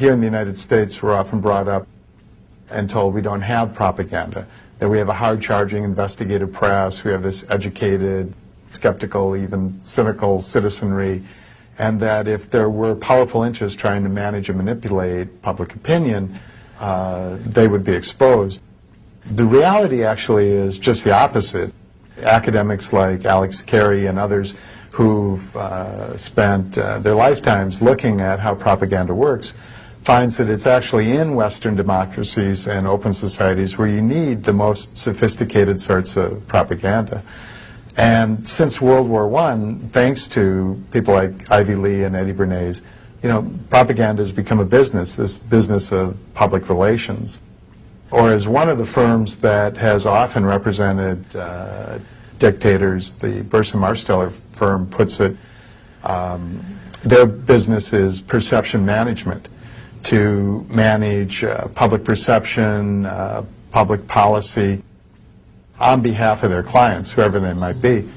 Here in the United States, we're often brought up and told we don't have propaganda, that we have a hard-charging investigative press, we have this educated, skeptical, even cynical citizenry, and that if there were powerful interests trying to manage and manipulate public opinion, they would be exposed. The reality actually is just the opposite. Academics like Alex Carey and others who've spent their lifetimes looking at how propaganda works finds that it's actually in Western democracies and open societies where you need the most sophisticated sorts of propaganda. And since World War I, thanks to people like Ivy Lee and Eddie Bernays, propaganda has become a business, this business of public relations. Or as one of the firms that has often represented dictators, the Burson Marsteller firm puts it, their business is perception management, to manage public perception, public policy on behalf of their clients, whoever they might be.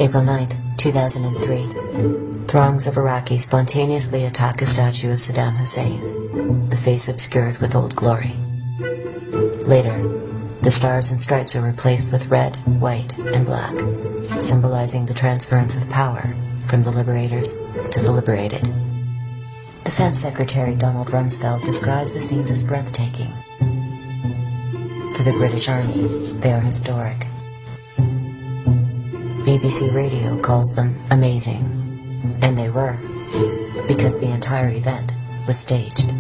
April 9th, 2003. Throngs of Iraqis spontaneously attack a statue of Saddam Hussein, the face obscured with old glory. Later, the stars and stripes are replaced with red, white, and black, symbolizing the transference of power from the liberators to the liberated. Defense Secretary Donald Rumsfeld describes the scenes as breathtaking. For the British Army, they are historic. BBC Radio calls them amazing, and they were, because the entire event was staged.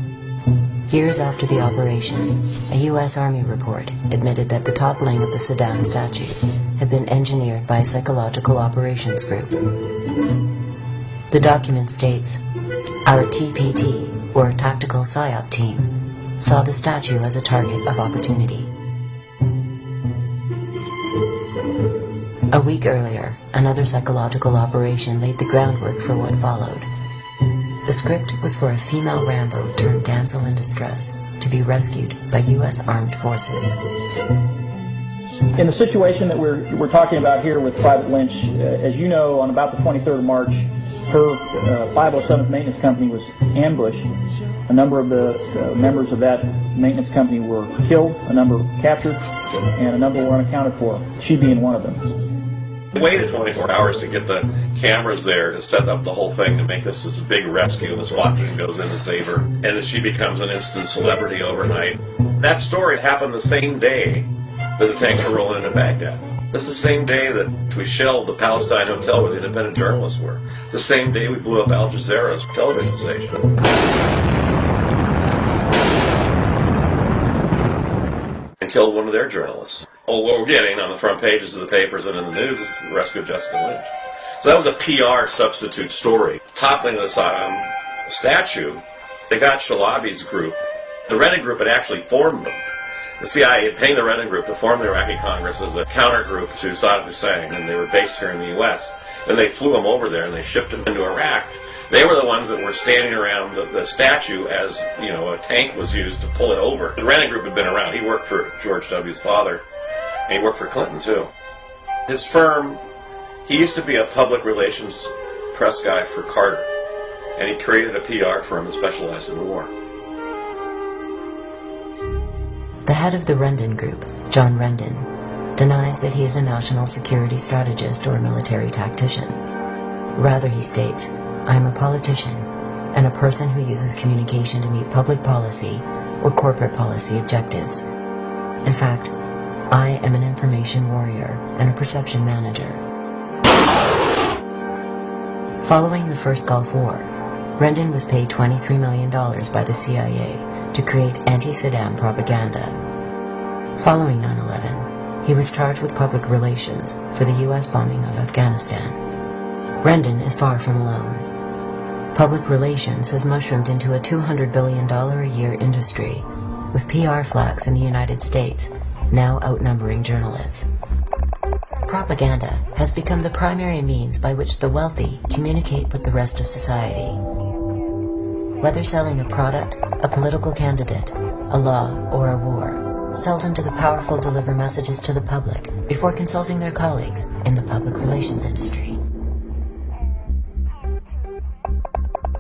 Years after the operation, a U.S. Army report admitted that the toppling of the Saddam statue had been engineered by a psychological operations group. The document states, "Our TPT, or Tactical PSYOP team, saw the statue as a target of opportunity." A week earlier, another psychological operation laid the groundwork for what followed. The script was for a female Rambo turned damsel in distress to be rescued by U.S. armed forces. In the situation that we're talking about here with Private Lynch, as you know, on about the 23rd of March, her 507th maintenance company was ambushed. A number of the members of that maintenance company were killed, a number captured, and a number were unaccounted for, she being one of them. We waited 24 hours to get the cameras there to set up the whole thing to make this big rescue, and the SWAT team goes in to save her, and then she becomes an instant celebrity overnight. That story happened the same day that the tanks were rolling into Baghdad. This is the same day that we shelled the Palestine hotel where the independent journalists were. The same day we blew up Al Jazeera's television station. And killed one of their journalists. Well, what we're getting on the front pages of the papers and in the news is the rescue of Jessica Lynch. So that was a PR substitute story. Toppling of the Saddam statue, they got Shalabi's group. The Rennan group had actually formed them. The CIA had paid the Rennan group to form the Iraqi Congress as a counter group to Saddam Hussein, and they were based here in the U.S. And they flew them over there and they shipped them into Iraq. They were the ones that were standing around the statue as, a tank was used to pull it over. The Rennan group had been around. He worked for George W.'s father. And he worked for Clinton, too. His firm, he used to be a public relations press guy for Carter. And he created a PR firm that specialized in war. The head of the Rendon Group, John Rendon, denies that he is a national security strategist or a military tactician. Rather, he states, "I am a politician and a person who uses communication to meet public policy or corporate policy objectives. In fact, I am an information warrior and a perception manager." Following the first Gulf War, Rendon was paid $23 million by the CIA to create anti-Saddam propaganda. Following 9/11, he was charged with public relations for the U.S. bombing of Afghanistan. Rendon is far from alone. Public relations has mushroomed into a $200 billion a year industry, with PR flacks in the United States now outnumbering journalists. Propaganda has become the primary means by which the wealthy communicate with the rest of society. Whether selling a product, a political candidate, a law, or a war, seldom do the powerful deliver messages to the public before consulting their colleagues in the public relations industry.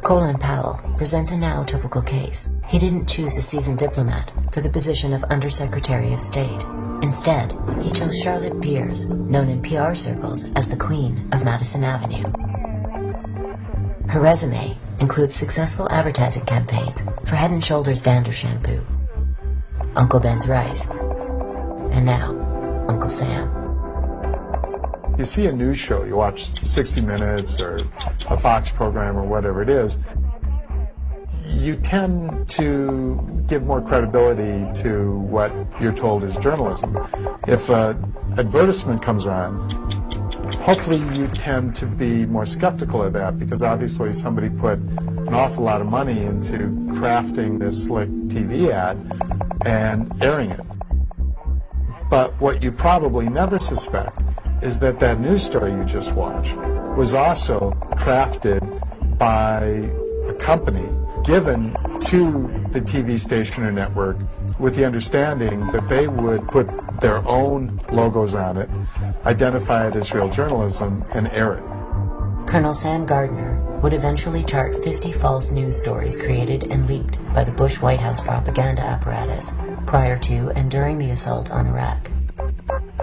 Colin Powell presents a now typical case. He didn't choose a seasoned diplomat for the position of Undersecretary of State. Instead, he chose Charlotte Beers, known in PR circles as the Queen of Madison Avenue. Her resume includes successful advertising campaigns for Head & Shoulders Dander Shampoo, Uncle Ben's Rice, and now, Uncle Sam. You see a news show, you watch 60 Minutes or a Fox program or whatever it is, you tend to give more credibility to what you're told is journalism. If an advertisement comes on, hopefully you tend to be more skeptical of that because obviously somebody put an awful lot of money into crafting this slick TV ad and airing it. But what you probably never suspect is that that news story you just watched was also crafted by a company given to the TV station or network with the understanding that they would put their own logos on it, identify it as real journalism, and air it. Colonel Sam Gardner would eventually chart 50 false news stories created and leaked by the Bush White House propaganda apparatus prior to and during the assault on Iraq.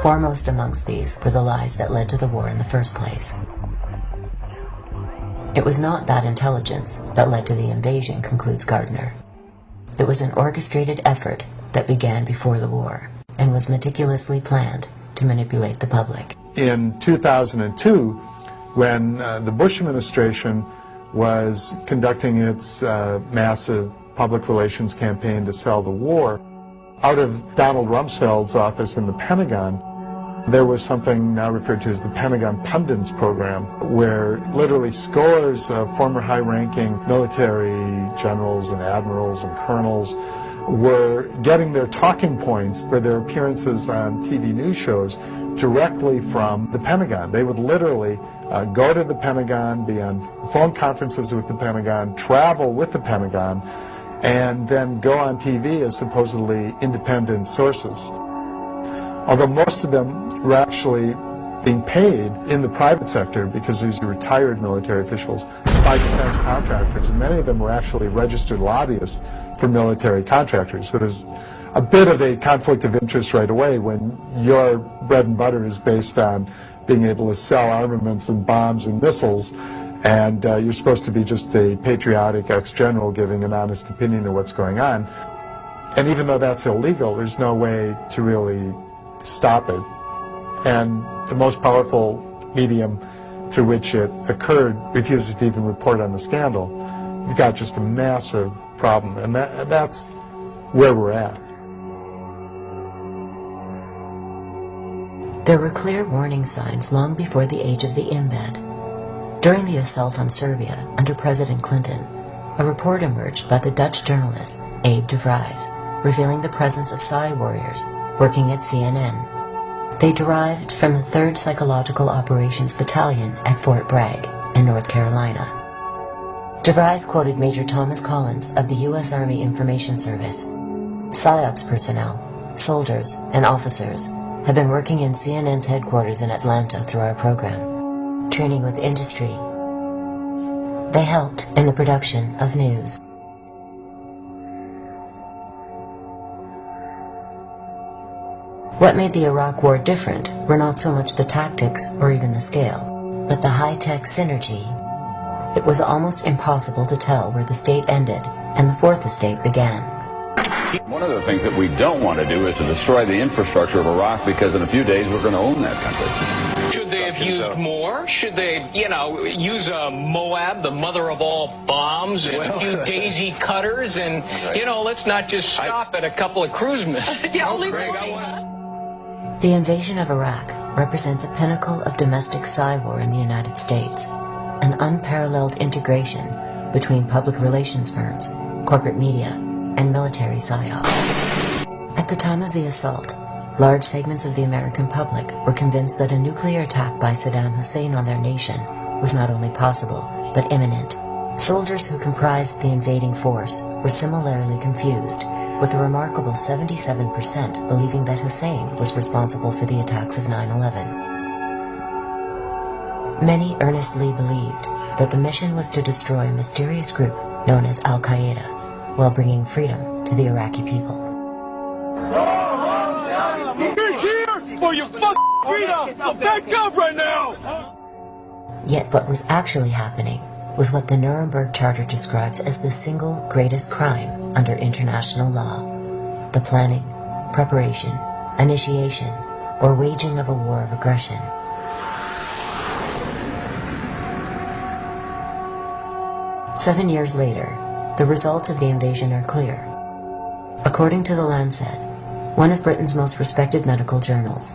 Foremost amongst these were the lies that led to the war in the first place. It was not bad intelligence that led to the invasion, concludes Gardner. It was an orchestrated effort that began before the war and was meticulously planned to manipulate the public. In 2002, when the Bush administration was conducting its massive public relations campaign to sell the war, out of Donald Rumsfeld's office in the Pentagon, there was something now referred to as the Pentagon Pundits program, where literally scores of former high-ranking military generals and admirals and colonels were getting their talking points for their appearances on TV news shows directly from the Pentagon. They would literally go to the Pentagon, be on phone conferences with the Pentagon, travel with the Pentagon, and then go on TV as supposedly independent sources. Although most of them were actually being paid in the private sector because these are retired military officials by defense contractors, and many of them were actually registered lobbyists for military contractors. So there's a bit of a conflict of interest right away when your bread and butter is based on being able to sell armaments and bombs and missiles, and you're supposed to be just a patriotic ex-general giving an honest opinion of what's going on. And even though that's illegal, there's no way to really stop it. And the most powerful medium through which it occurred refuses to even report on the scandal. You've got just a massive problem, and that's where we're at. There were clear warning signs long before the age of the embed. During the assault on Serbia under President Clinton, a report emerged by the Dutch journalist Abe de Vries, revealing the presence of Psi warriors working at CNN. They derived from the 3rd Psychological Operations Battalion at Fort Bragg in North Carolina. De Vries quoted Major Thomas Collins of the U.S. Army Information Service. PSYOPs personnel, soldiers, and officers have been working in CNN's headquarters in Atlanta through our program, training with industry. They helped in the production of news. What made the Iraq War different were not so much the tactics or even the scale, but the high-tech synergy. It was almost impossible to tell where the state ended and the Fourth Estate began. One of the things that we don't want to do is to destroy the infrastructure of Iraq, because in a few days we're going to own that country. Should they have used more? Should they, use a Moab, the mother of all bombs, and a few daisy cutters, and, let's not just stop at a couple of cruise missiles. The invasion of Iraq represents a pinnacle of domestic cyber war in the United States, an unparalleled integration between public relations firms, corporate media, and military psyops. At the time of the assault, large segments of the American public were convinced that a nuclear attack by Saddam Hussein on their nation was not only possible, but imminent. Soldiers who comprised the invading force were similarly confused, with a remarkable 77% believing that Hussein was responsible for the attacks of 9/11. Many earnestly believed that the mission was to destroy a mysterious group known as Al-Qaeda, while bringing freedom to the Iraqi people. We're here for your fucking freedom! So back up right now! Yet what was actually happening was what the Nuremberg Charter describes as the single greatest crime under international law: the planning, preparation, initiation, or waging of a war of aggression. Seven years later, the results of the invasion are clear. According to The Lancet, one of Britain's most respected medical journals,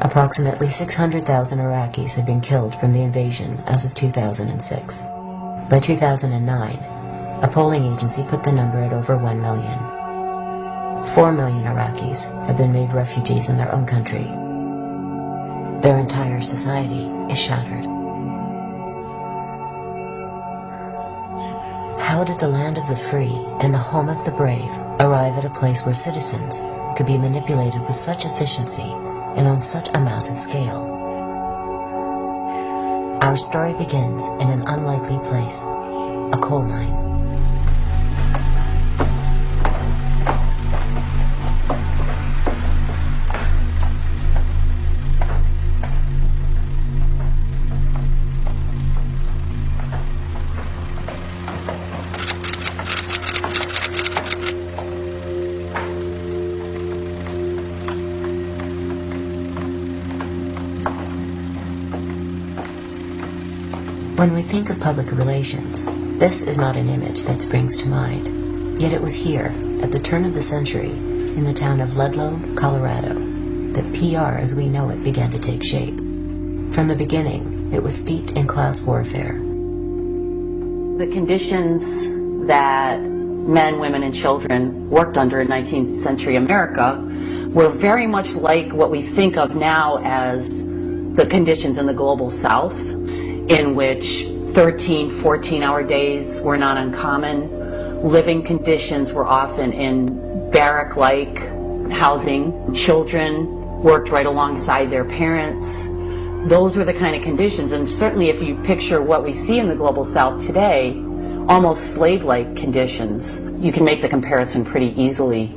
approximately 600,000 Iraqis had been killed from the invasion as of 2006. By 2009, a polling agency put the number at over 1 million. 4 million Iraqis have been made refugees in their own country. Their entire society is shattered. How did the land of the free and the home of the brave arrive at a place where citizens could be manipulated with such efficiency and on such a massive scale? Our story begins in an unlikely place, a coal mine. When we think of public relations, this is not an image that springs to mind. Yet it was here, at the turn of the century, in the town of Ludlow, Colorado, that PR as we know it began to take shape. From the beginning, it was steeped in class warfare. The conditions that men, women, and children worked under in 19th century America were very much like what we think of now as the conditions in the global South, in which 13, 14-hour days were not uncommon. Living conditions were often in barrack-like housing. Children worked right alongside their parents. Those were the kind of conditions, and certainly if you picture what we see in the global South today, almost slave-like conditions, you can make the comparison pretty easily.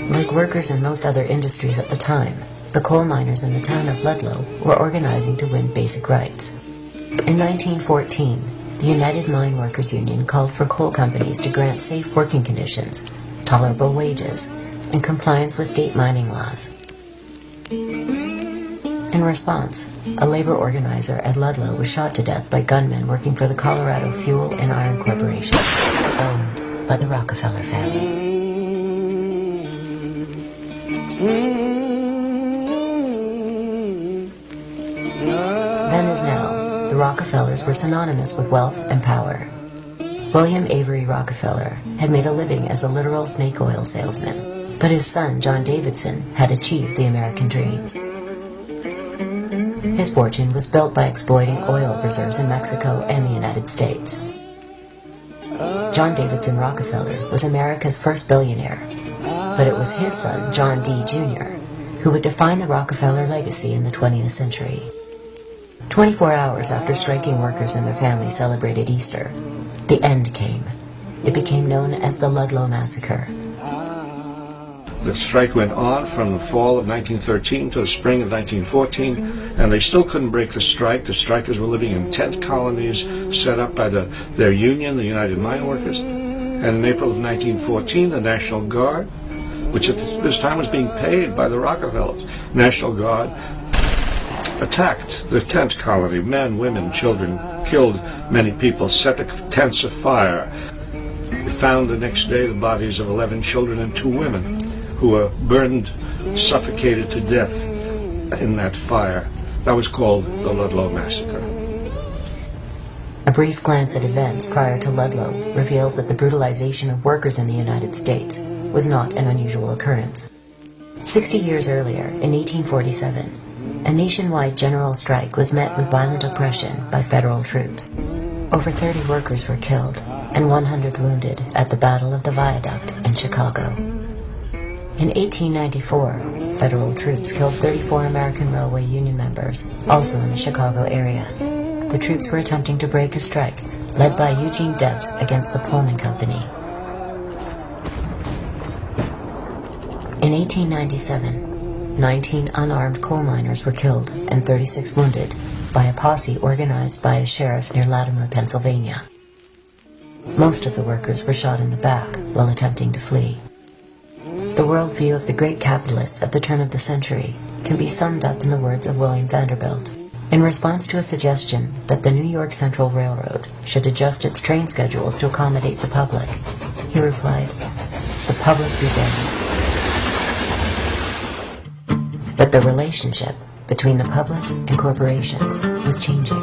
Like workers in most other industries at the time, the coal miners in the town of Ludlow were organizing to win basic rights. In 1914, the United Mine Workers Union called for coal companies to grant safe working conditions, tolerable wages, and compliance with state mining laws. In response, a labor organizer at Ludlow was shot to death by gunmen working for the Colorado Fuel and Iron Corporation, owned by the Rockefeller family. Then as now, the Rockefellers were synonymous with wealth and power. William Avery Rockefeller had made a living as a literal snake oil salesman, but his son, John Davidson, had achieved the American dream. His fortune was built by exploiting oil reserves in Mexico and the United States. John Davidson Rockefeller was America's first billionaire, but it was his son, John D. Jr., who would define the Rockefeller legacy in the 20th century. 24 hours after striking workers and their families celebrated Easter, the end came. It became known as the Ludlow Massacre. The strike went on from the fall of 1913 to the spring of 1914, and they still couldn't break the strike. The strikers were living in tent colonies set up by their union, the United Mine Workers. And in April of 1914, the National Guard, which at this time was being paid by the Rockefellers, National Guard, attacked the tent colony. Men, women, children, killed many people, set the tents afire. We found the next day the bodies of 11 children and 2 women who were burned, suffocated to death in that fire. That was called the Ludlow Massacre. A brief glance at events prior to Ludlow reveals that the brutalization of workers in the United States was not an unusual occurrence. 60 years earlier, in 1847, a nationwide general strike was met with violent oppression by federal troops. Over 30 workers were killed and 100 wounded at the Battle of the Viaduct in Chicago. In 1894, federal troops killed 34 American Railway Union members, also in the Chicago area. The troops were attempting to break a strike led by Eugene Debs against the Pullman Company. In 1897, 19 unarmed coal miners were killed and 36 wounded by a posse organized by a sheriff near Latimer, Pennsylvania. Most of the workers were shot in the back while attempting to flee. The worldview of the great capitalists at the turn of the century can be summed up in the words of William Vanderbilt. In response to a suggestion that the New York Central Railroad should adjust its train schedules to accommodate the public, he replied, "The public be damned." But the relationship between the public and corporations was changing.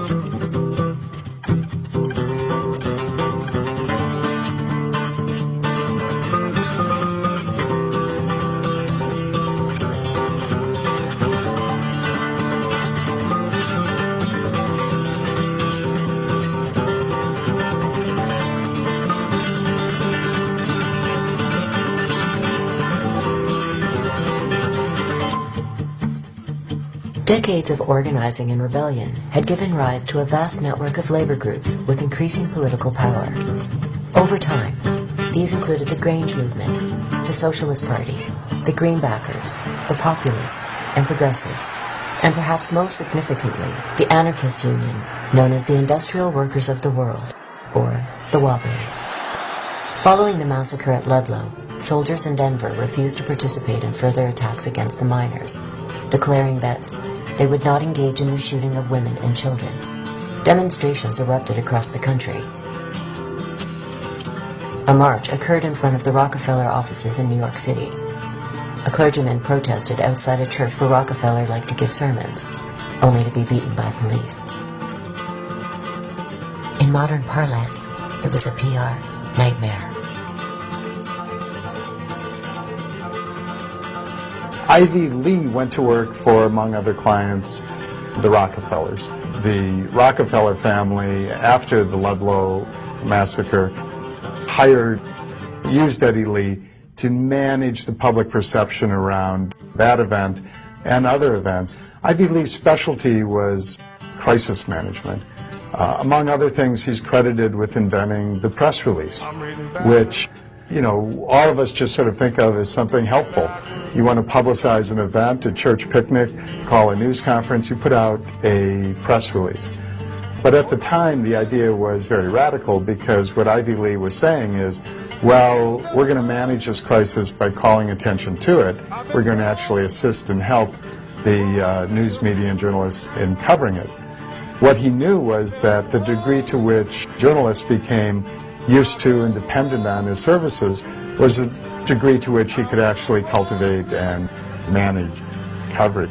Decades of organizing and rebellion had given rise to a vast network of labor groups with increasing political power. Over time, these included the Grange Movement, the Socialist Party, the Greenbackers, the Populists, and Progressives, and perhaps most significantly, the anarchist union known as the Industrial Workers of the World, or the Wobblies. Following the massacre at Ludlow, soldiers in Denver refused to participate in further attacks against the miners, declaring that they would not engage in the shooting of women and children. Demonstrations erupted across the country. A march occurred in front of the Rockefeller offices in New York City. A clergyman protested outside a church where Rockefeller liked to give sermons, only to be beaten by police. In modern parlance, it was a PR nightmare. Ivy Lee went to work for, among other clients, the Rockefellers. The Rockefeller family, after the Ludlow massacre, used Eddie Lee to manage the public perception around that event and other events. Ivy Lee's specialty was crisis management. Among other things, he's credited with inventing the press release, which, you know, all of us just sort of think of as something helpful. You want to publicize an event, a church picnic, call a news conference, you put out a press release. But at the time, the idea was very radical, because what Ivy Lee was saying is, well, we're going to manage this crisis by calling attention to it. We're going to actually assist and help the news media and journalists in covering it. What he knew was that the degree to which journalists became used to and dependent on his services was the degree to which he could actually cultivate and manage coverage.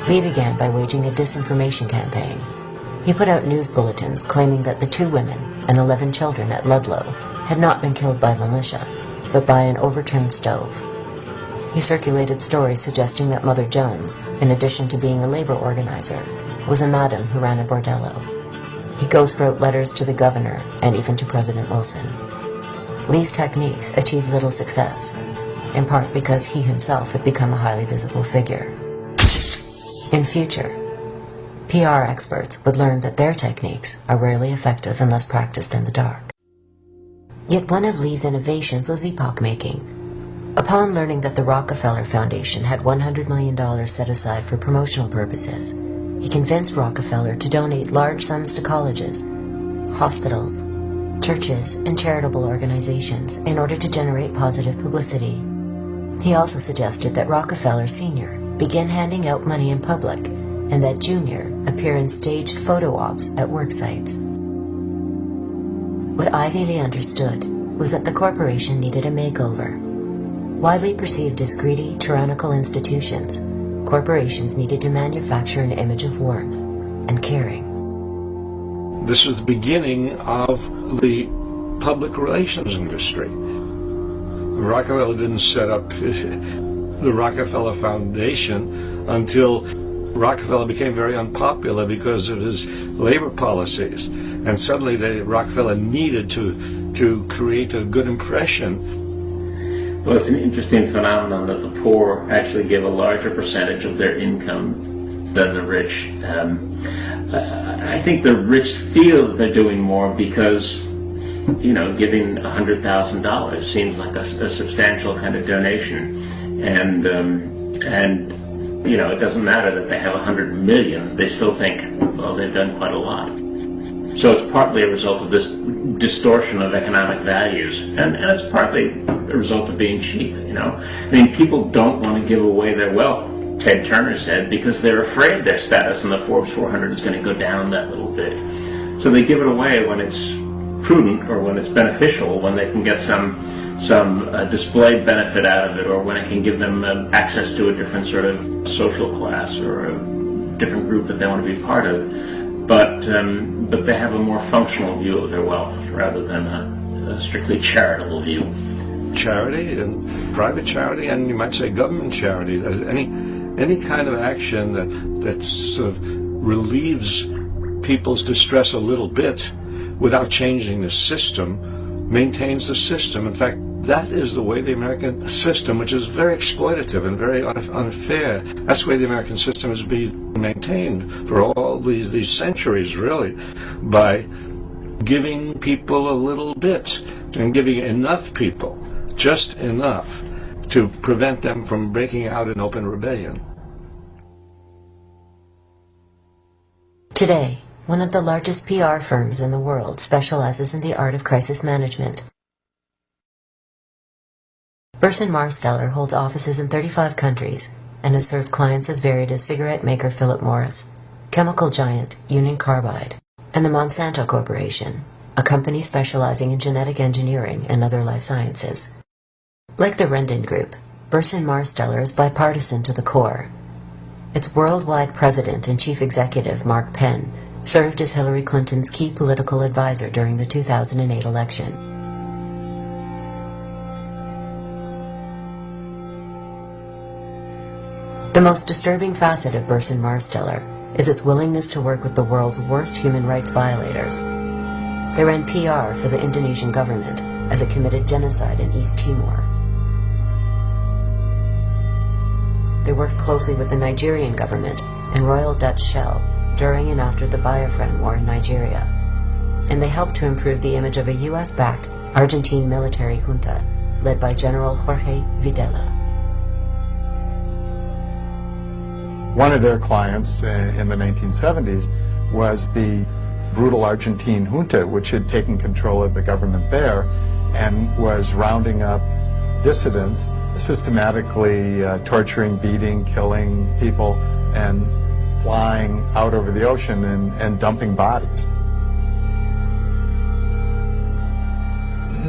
Lee began by waging a disinformation campaign. He put out news bulletins claiming that the 2 women and 11 children at Ludlow had not been killed by militia, but by an overturned stove. He circulated stories suggesting that Mother Jones, in addition to being a labor organizer, was a madam who ran a bordello. He ghostwrote letters to the governor and even to President Wilson. Lee's techniques achieved little success, in part because he himself had become a highly visible figure. In future, PR experts would learn that their techniques are rarely effective unless practiced in the dark. Yet one of Lee's innovations was epoch-making. Upon learning that the Rockefeller Foundation had $100 million set aside for promotional purposes, he convinced Rockefeller to donate large sums to colleges, hospitals, churches, and charitable organizations in order to generate positive publicity. He also suggested that Rockefeller Sr. begin handing out money in public and that Jr. appear in staged photo ops at work sites. What Ivy Lee understood was that the corporation needed a makeover. Widely perceived as greedy, tyrannical institutions, corporations needed to manufacture an image of warmth and caring. This was the beginning of the public relations industry. Rockefeller didn't set up the Rockefeller Foundation until Rockefeller became very unpopular because of his labor policies. And suddenly Rockefeller needed to create a good impression. Well, it's an interesting phenomenon that the poor actually give a larger percentage of their income than the rich. I think the rich feel that they're doing more because, you know, giving $100,000 seems like a substantial kind of donation, and you know, it doesn't matter that they have 100 million. They still think, well, they've done quite a lot. So it's partly a result of this distortion of economic values, and it's partly a result of being cheap. You know, I mean, people don't want to give away their wealth, Ted Turner said, because they're afraid their status in the Forbes 400 is going to go down that little bit. So they give it away when it's prudent or when it's beneficial, when they can get some displayed benefit out of it, or when it can give them access to a different sort of social class or a different group that they want to be part of. But they have a more functional view of their wealth rather than a strictly charitable view. Charity, and private charity, and you might say government charity. Any kind of action that sort of relieves people's distress a little bit without changing the system maintains the system. In fact, that is the way the American system, which is very exploitative and very unfair, that's the way the American system has been maintained for all these centuries, really, by giving people a little bit and giving enough people, just enough, to prevent them from breaking out in open rebellion. Today, one of the largest PR firms in the world specializes in the art of crisis management. Burson Marsteller holds offices in 35 countries and has served clients as varied as cigarette maker Philip Morris, chemical giant Union Carbide, and the Monsanto Corporation, a company specializing in genetic engineering and other life sciences. Like the Rendon Group, Burson Marsteller is bipartisan to the core. Its worldwide president and chief executive, Mark Penn, served as Hillary Clinton's key political advisor during the 2008 election. The most disturbing facet of Burson Marsteller is its willingness to work with the world's worst human rights violators. They ran PR for the Indonesian government as it committed genocide in East Timor. They worked closely with the Nigerian government and Royal Dutch Shell during and after the Biafran War in Nigeria, and they helped to improve the image of a US-backed Argentine military junta led by General Jorge Videla. One of their clients in the 1970s was the brutal Argentine junta, which had taken control of the government there and was rounding up dissidents, systematically torturing, beating, killing people, and flying out over the ocean and dumping bodies.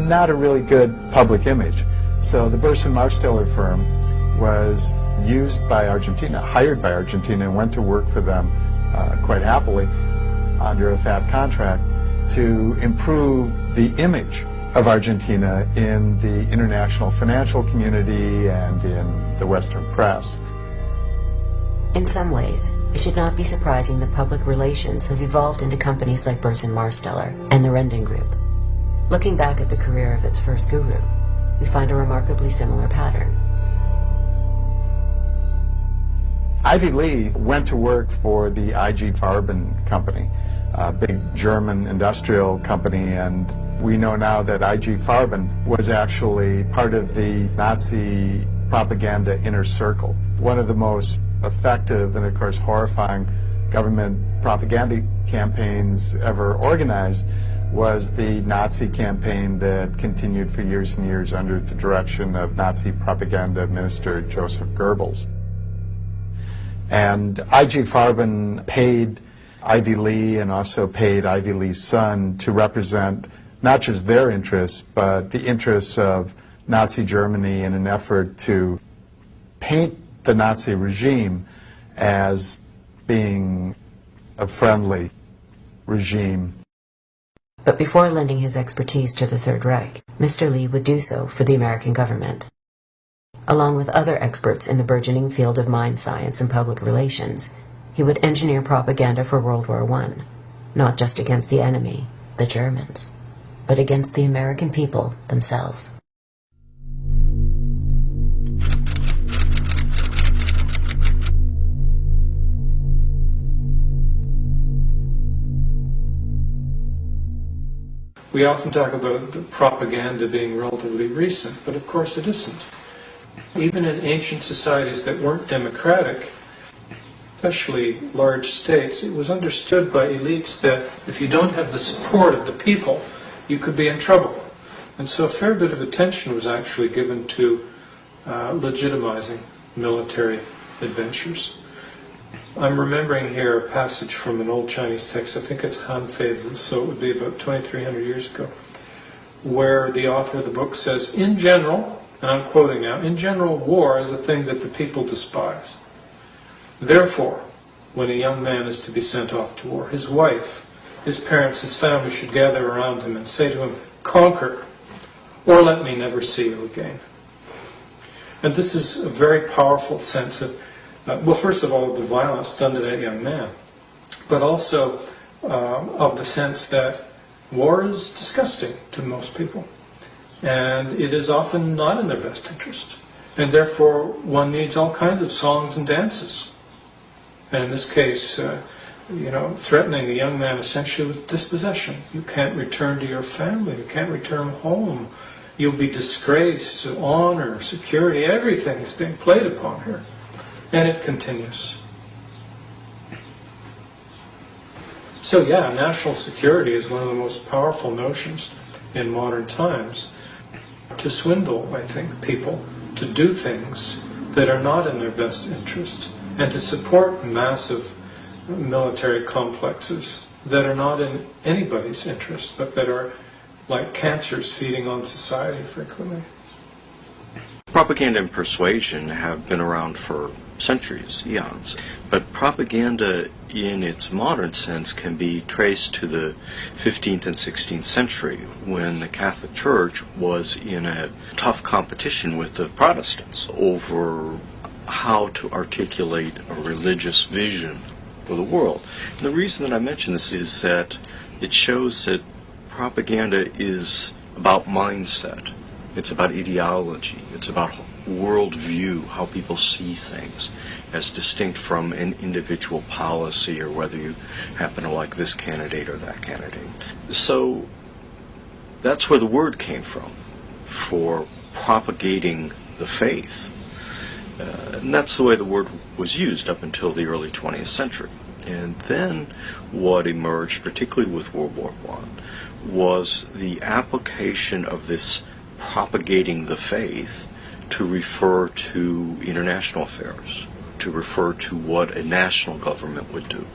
Not a really good public image. So the Burson Marsteller firm was used by Argentina, hired by Argentina, and went to work for them quite happily under a fat contract to improve the image of Argentina in the international financial community and in the Western press. In some ways, it should not be surprising that public relations has evolved into companies like Burson Marsteller and the Rendon Group. Looking back at the career of its first guru, we find a remarkably similar pattern. Ivy Lee went to work for the IG Farben company, a big German industrial company, and we know now that IG Farben was actually part of the Nazi propaganda inner circle. One of the most effective and, of course, horrifying government propaganda campaigns ever organized was the Nazi campaign that continued for years and years under the direction of Nazi propaganda minister Joseph Goebbels. And I.G. Farben paid Ivy Lee and also paid Ivy Lee's son to represent not just their interests, but the interests of Nazi Germany in an effort to paint the Nazi regime as being a friendly regime. But before lending his expertise to the Third Reich, Mr. Lee would do so for the American government. Along with other experts in the burgeoning field of mind science and public relations, he would engineer propaganda for World War I, not just against the enemy, the Germans, but against the American people themselves. We often talk about the propaganda being relatively recent, but of course it isn't. Even in ancient societies that weren't democratic, especially large states, it was understood by elites that if you don't have the support of the people, you could be in trouble. And so a fair bit of attention was actually given to legitimizing military adventures. I'm remembering here a passage from an old Chinese text, I think it's Han Feizi, so it would be about 2,300 years ago, where the author of the book says, in general, and I'm quoting now, in general, war is a thing that the people despise. Therefore, when a young man is to be sent off to war, his wife, his parents, his family should gather around him and say to him, conquer, or let me never see you again. And this is a very powerful sense of well, first of all, the violence done to that young man, but also of the sense that war is disgusting to most people, and it is often not in their best interest, and therefore one needs all kinds of songs and dances. And in this case, threatening the young man essentially with dispossession. You can't return to your family, you can't return home, you'll be disgraced, honor, security, everything is being played upon here. And it continues. So yeah, national security is one of the most powerful notions in modern times to swindle, I think, people to do things that are not in their best interest and to support massive military complexes that are not in anybody's interest but that are like cancers feeding on society frequently. Propaganda and persuasion have been around for centuries, eons, but propaganda in its modern sense can be traced to the 15th and 16th century when the Catholic Church was in a tough competition with the Protestants over how to articulate a religious vision for the world. And the reason that I mention this is that it shows that propaganda is about mindset. It's about ideology. It's about worldview, how people see things, as distinct from an individual policy or whether you happen to like this candidate or that candidate. So that's where the word came from, for propagating the faith. And that's the way the word was used up until the early 20th century. And then what emerged, particularly with World War I, was the application of this propagating the faith to refer to international affairs, to refer to what a national government would do,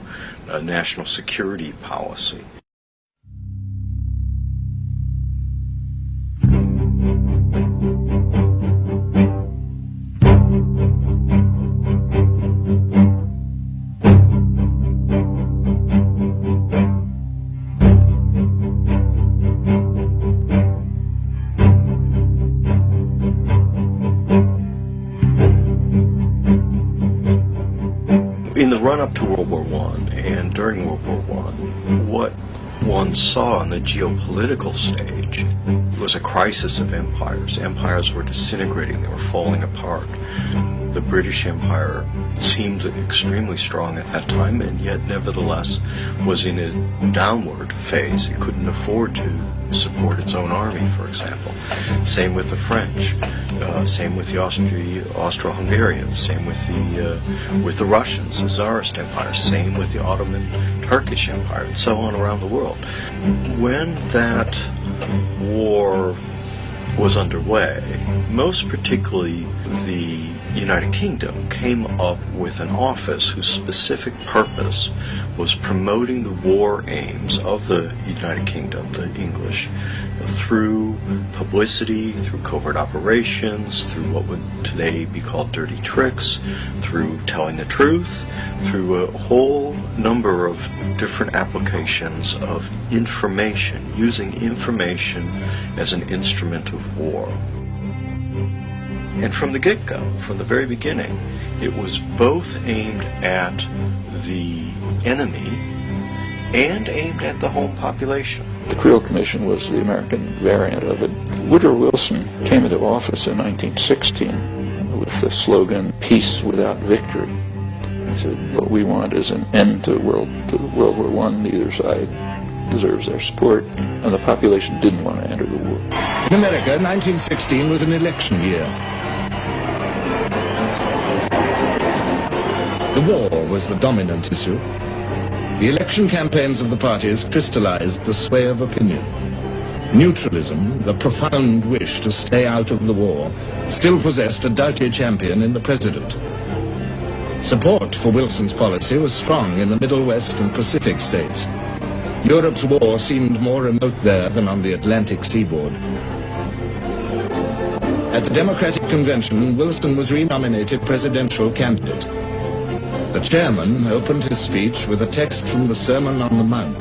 a national security policy. In the run-up to World War I and during World War I, what one saw on the geopolitical stage was a crisis of empires. Empires were disintegrating, they were falling apart. The British Empire seemed extremely strong at that time, and yet nevertheless was in a downward phase. It couldn't afford to support its own army, for example. Same with the French, same with the Austro-Hungarians, same with the Russians, the Tsarist Empire, same with the Ottoman Turkish Empire, and so on around the world. When that war was underway, most particularly the United Kingdom came up with an office whose specific purpose was promoting the war aims of the United Kingdom, the English, through publicity, through covert operations, through what would today be called dirty tricks, through telling the truth, through a whole number of different applications of information, using information as an instrument of war. And from the get-go, from the very beginning, it was both aimed at the enemy and aimed at the home population. The Crean Commission was the American variant of it. Woodrow Wilson came into office in 1916 with the slogan, "Peace without victory." He said, what we want is an end to World War I. Neither side deserves their support, and the population didn't want to enter the war. In America, 1916 was an election year. The war was the dominant issue. The election campaigns of the parties crystallized the sway of opinion. Neutralism, the profound wish to stay out of the war, still possessed a doughty champion in the president. Support for Wilson's policy was strong in the Middle West and Pacific states. Europe's war seemed more remote there than on the Atlantic seaboard. At the Democratic Convention, Wilson was renominated presidential candidate. The chairman opened his speech with a text from the Sermon on the Mount.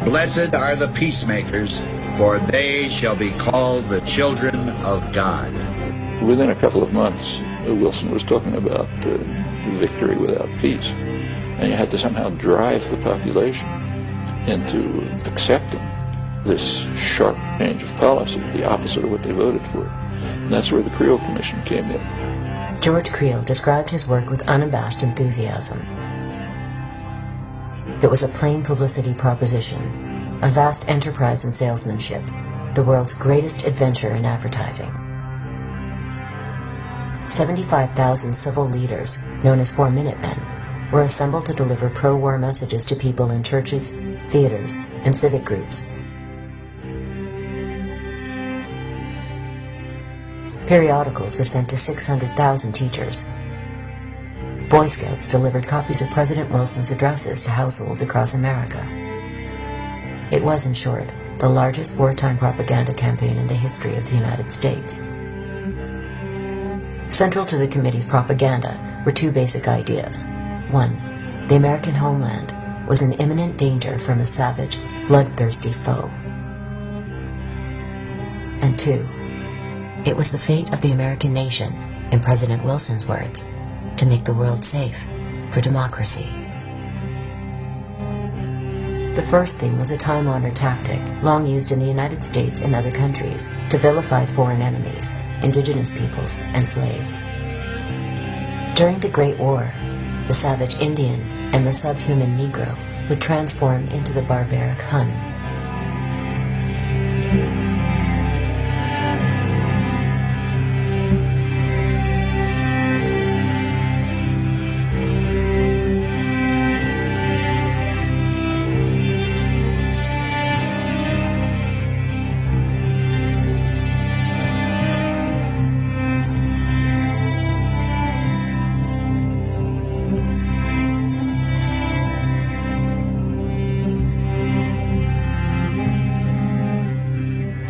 Blessed are the peacemakers, for they shall be called the children of God. Within a couple of months, Wilson was talking about victory without peace. And you had to somehow drive the population into accepting this sharp change of policy, the opposite of what they voted for. And that's where the Crean Commission came in. George Crean described his work with unabashed enthusiasm. It was a plain publicity proposition, a vast enterprise in salesmanship, the world's greatest adventure in advertising. 75,000 civil leaders, known as 4-Minute Men, were assembled to deliver pro-war messages to people in churches, theaters, and civic groups. Periodicals were sent to 600,000 teachers. Boy Scouts delivered copies of President Wilson's addresses to households across America. It was, in short, the largest wartime propaganda campaign in the history of the United States. Central to the committee's propaganda were two basic ideas. One, the American homeland was in imminent danger from a savage, bloodthirsty foe. And two, it was the fate of the American nation, in President Wilson's words, to make the world safe for democracy. The first theme was a time-honored tactic, long used in the United States and other countries, to vilify foreign enemies, indigenous peoples, and slaves. During the Great War, the savage Indian and the subhuman Negro would transform into the barbaric Hun.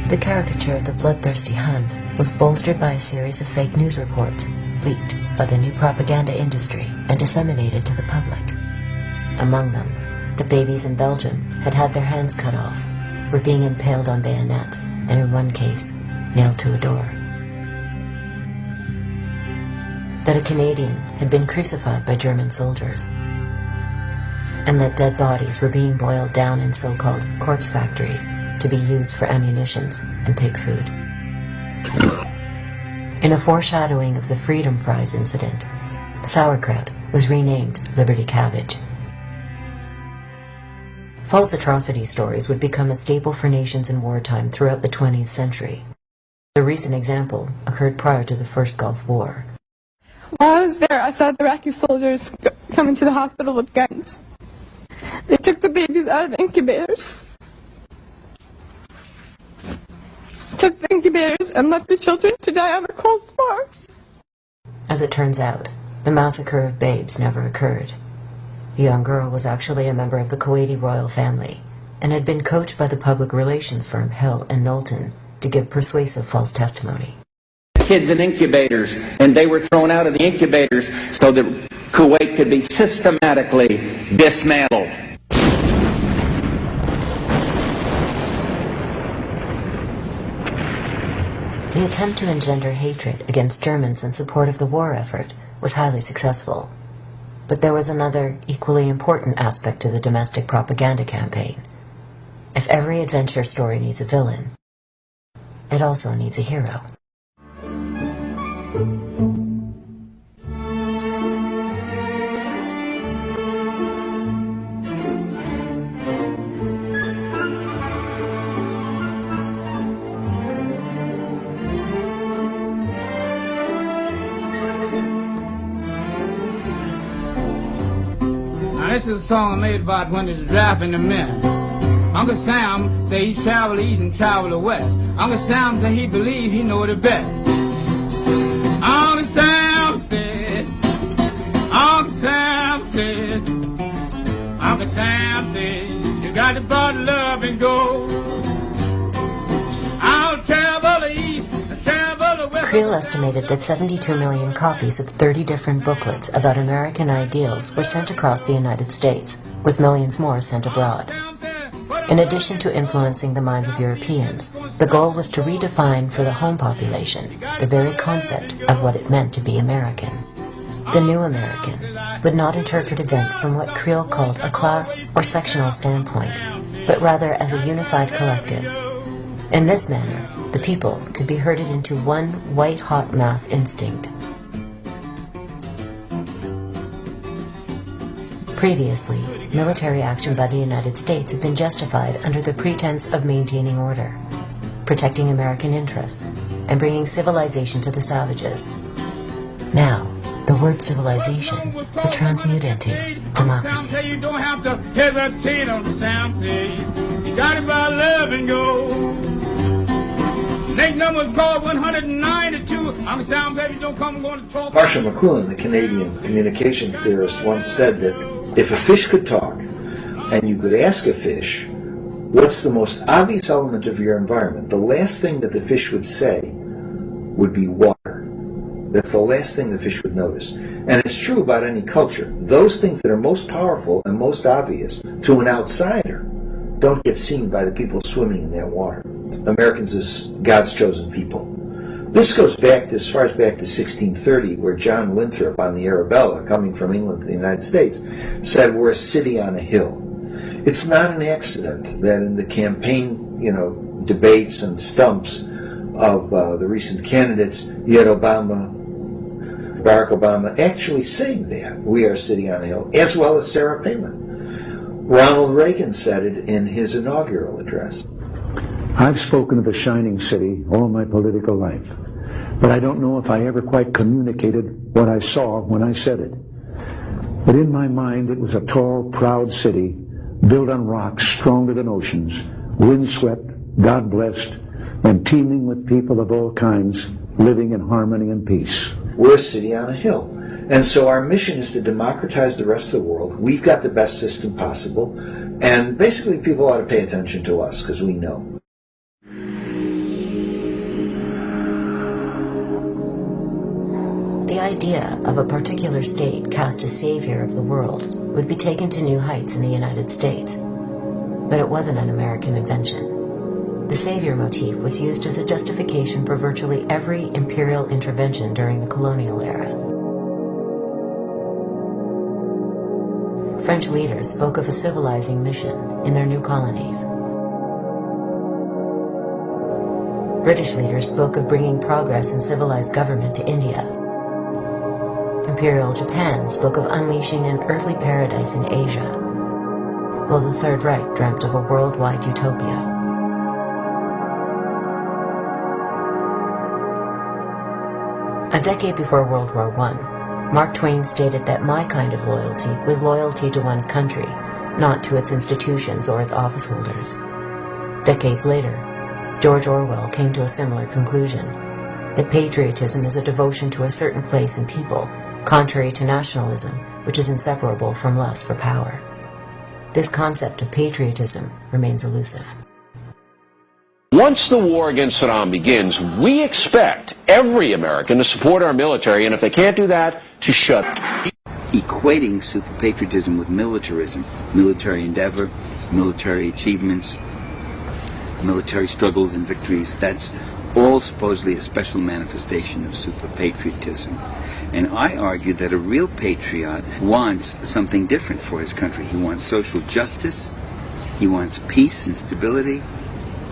The caricature of the bloodthirsty Hun was bolstered by a series of fake news reports leaked by the new propaganda industry and disseminated to the public. Among them, the babies in Belgium had had their hands cut off, were being impaled on bayonets, and in one case, nailed to a door. That a Canadian had been crucified by German soldiers, and that dead bodies were being boiled down in so-called corpse factories to be used for ammunitions and pig food. In a foreshadowing of the Freedom Fries incident, sauerkraut was renamed Liberty Cabbage. False atrocity stories would become a staple for nations in wartime throughout the 20th century. The recent example occurred prior to the First Gulf War. While I was there, I saw the Iraqi soldiers come into the hospital with guns. They took the babies out of the incubators, and left the children to die on a cold floor. As it turns out, the massacre of babes never occurred. The young girl was actually a member of the Kuwaiti royal family and had been coached by the public relations firm Hill and Knowlton to give persuasive false testimony. Kids in incubators, and they were thrown out of the incubators so that Kuwait could be systematically dismantled. The attempt to engender hatred against Germans in support of the war effort was highly successful. But there was another, equally important aspect to the domestic propaganda campaign. If every adventure story needs a villain, it also needs a hero. This is a song I made about when it's drafting the men. Uncle Sam say he travel east and travel west. Uncle Sam say he believe he know the best. Uncle Sam said, Uncle Sam said, Uncle Sam said, you got to brought love and go. I'll travel the east and travel the west. Creel estimated that 72 million copies of 30 different booklets about American ideals were sent across the United States, with millions more sent abroad. In addition to influencing the minds of Europeans, the goal was to redefine for the home population the very concept of what it meant to be American. The new American would not interpret events from what Creel called a class or sectional standpoint, but rather as a unified collective. In this manner, the people could be herded into one white-hot mass instinct. Previously, military action by the United States had been justified under the pretense of maintaining order, protecting American interests, and bringing civilization to the savages. Now, the word civilization would transmute into democracy. You don't have to hesitate on the Sam say. You got it by love and go. Next number is called 192. I'm Sam said you don't come, I'm going to talk. Marshall McLuhan, the Canadian communications theorist, once said that if a fish could talk and you could ask a fish, what's the most obvious element of your environment? The last thing that the fish would say would be water. That's the last thing the fish would notice. And it's true about any culture. Those things that are most powerful and most obvious to an outsider don't get seen by the people swimming in that water. Americans as God's chosen people. This goes back as far as back to 1630, where John Winthrop on the Arabella, coming from England to the United States, said we're a city on a hill. It's not an accident that in the campaign, debates and stumps of the recent candidates, you had Barack Obama actually saying that we are a city on a hill, as well as Sarah Palin. Ronald Reagan said it in his inaugural address. I've spoken of a shining city all my political life, but I don't know if I ever quite communicated what I saw when I said it. But in my mind, it was a tall, proud city, built on rocks stronger than oceans, windswept, God-blessed, and teeming with people of all kinds, living in harmony and peace. We're a city on a hill. And so our mission is to democratize the rest of the world. We've got the best system possible. And basically people ought to pay attention to us because we know. The idea of a particular state cast as savior of the world would be taken to new heights in the United States. But it wasn't an American invention. The savior motif was used as a justification for virtually every imperial intervention during the colonial era. French leaders spoke of a civilizing mission in their new colonies. British leaders spoke of bringing progress and civilized government to India. Imperial Japan spoke of unleashing an earthly paradise in Asia, while the Third Reich dreamt of a worldwide utopia. A decade before World War I, Mark Twain stated that my kind of loyalty was loyalty to one's country, not to its institutions or its office holders. Decades later, George Orwell came to a similar conclusion, that patriotism is a devotion to a certain place and people, contrary to nationalism, which is inseparable from lust for power. This concept of patriotism remains elusive. Once the war against Saddam begins, we expect every American to support our military, and if they can't do that, to shut. Equating super patriotism with militarism, military endeavor, military achievements, military struggles and victories, that's all supposedly a special manifestation of super patriotism. And I argue that a real patriot wants something different for his country. He wants social justice, he wants peace and stability,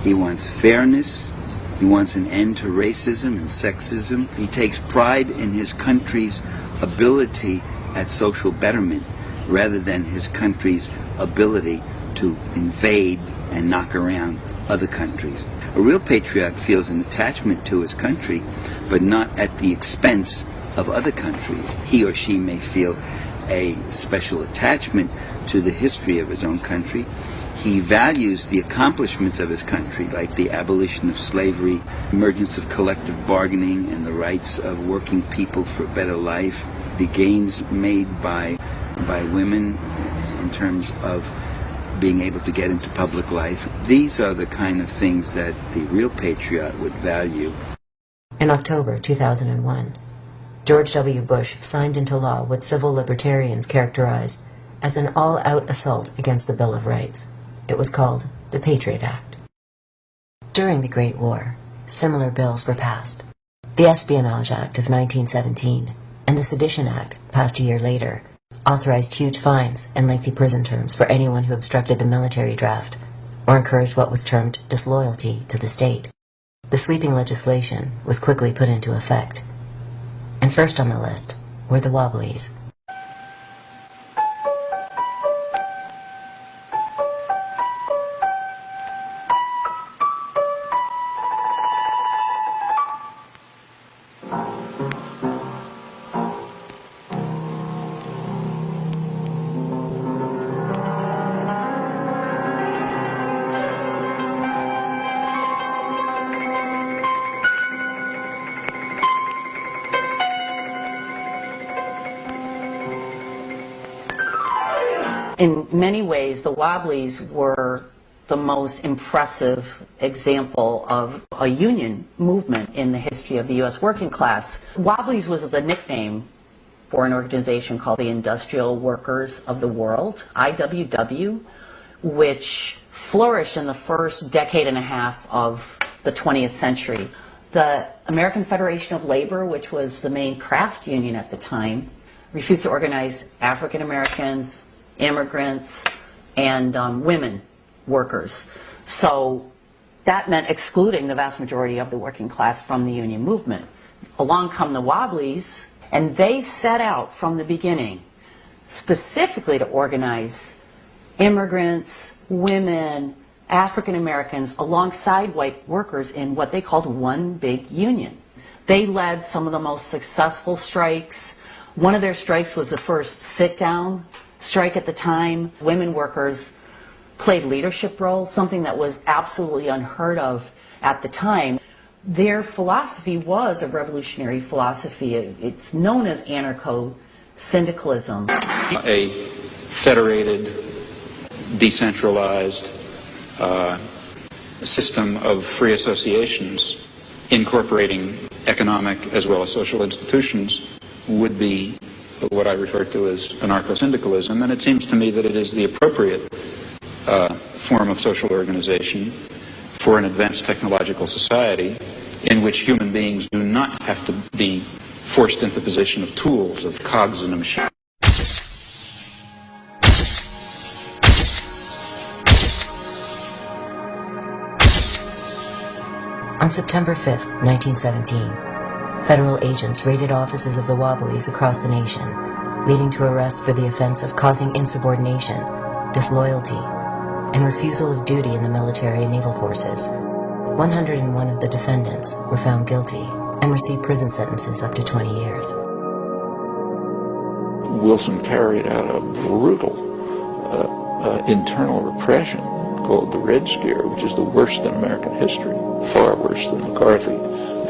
he wants fairness, he wants an end to racism and sexism. He takes pride in his country's ability at social betterment rather than his country's ability to invade and knock around other countries. A real patriot feels an attachment to his country, but not at the expense of other countries. He or she may feel a special attachment to the history of his own country. He values the accomplishments of his country, like the abolition of slavery, emergence of collective bargaining, and the rights of working people for a better life, the gains made by women in terms of being able to get into public life. These are the kind of things that the real patriot would value. In October 2001, George W. Bush signed into law what civil libertarians characterize as an all-out assault against the Bill of Rights. It was called the Patriot Act. During the Great War, similar bills were passed. The Espionage Act of 1917 and the Sedition Act, passed a year later, authorized huge fines and lengthy prison terms for anyone who obstructed the military draft or encouraged what was termed disloyalty to the state. The sweeping legislation was quickly put into effect. And first on the list were the Wobblies. In many ways, the Wobblies were the most impressive example of a union movement in the history of the U.S. working class. Wobblies was the nickname for an organization called the Industrial Workers of the World, IWW, which flourished in the first decade and a half of the 20th century. The American Federation of Labor, which was the main craft union at the time, refused to organize African Americans, immigrants, and women workers. So that meant excluding the vast majority of the working class from the union movement. Along come the Wobblies, and they set out from the beginning specifically to organize immigrants, women, African Americans alongside white workers in what they called one big union. They led some of the most successful strikes. One of their strikes was the first sit-down strike at the time. Women workers played leadership roles, something that was absolutely unheard of at the time. Their philosophy was a revolutionary philosophy. It's known as anarcho-syndicalism. A federated, decentralized system of free associations incorporating economic as well as social institutions would be what I refer to as anarcho-syndicalism, and it seems to me that it is the appropriate form of social organization for an advanced technological society in which human beings do not have to be forced into the position of tools, of cogs in a machine. On On September 5, 1917, federal agents raided offices of the Wobblies across the nation, leading to arrests for the offense of causing insubordination, disloyalty, and refusal of duty in the military and naval forces. 101 of the defendants were found guilty and received prison sentences up to 20 years. Wilson carried out a brutal internal repression called the Red Scare, which is the worst in American history, far worse than McCarthy,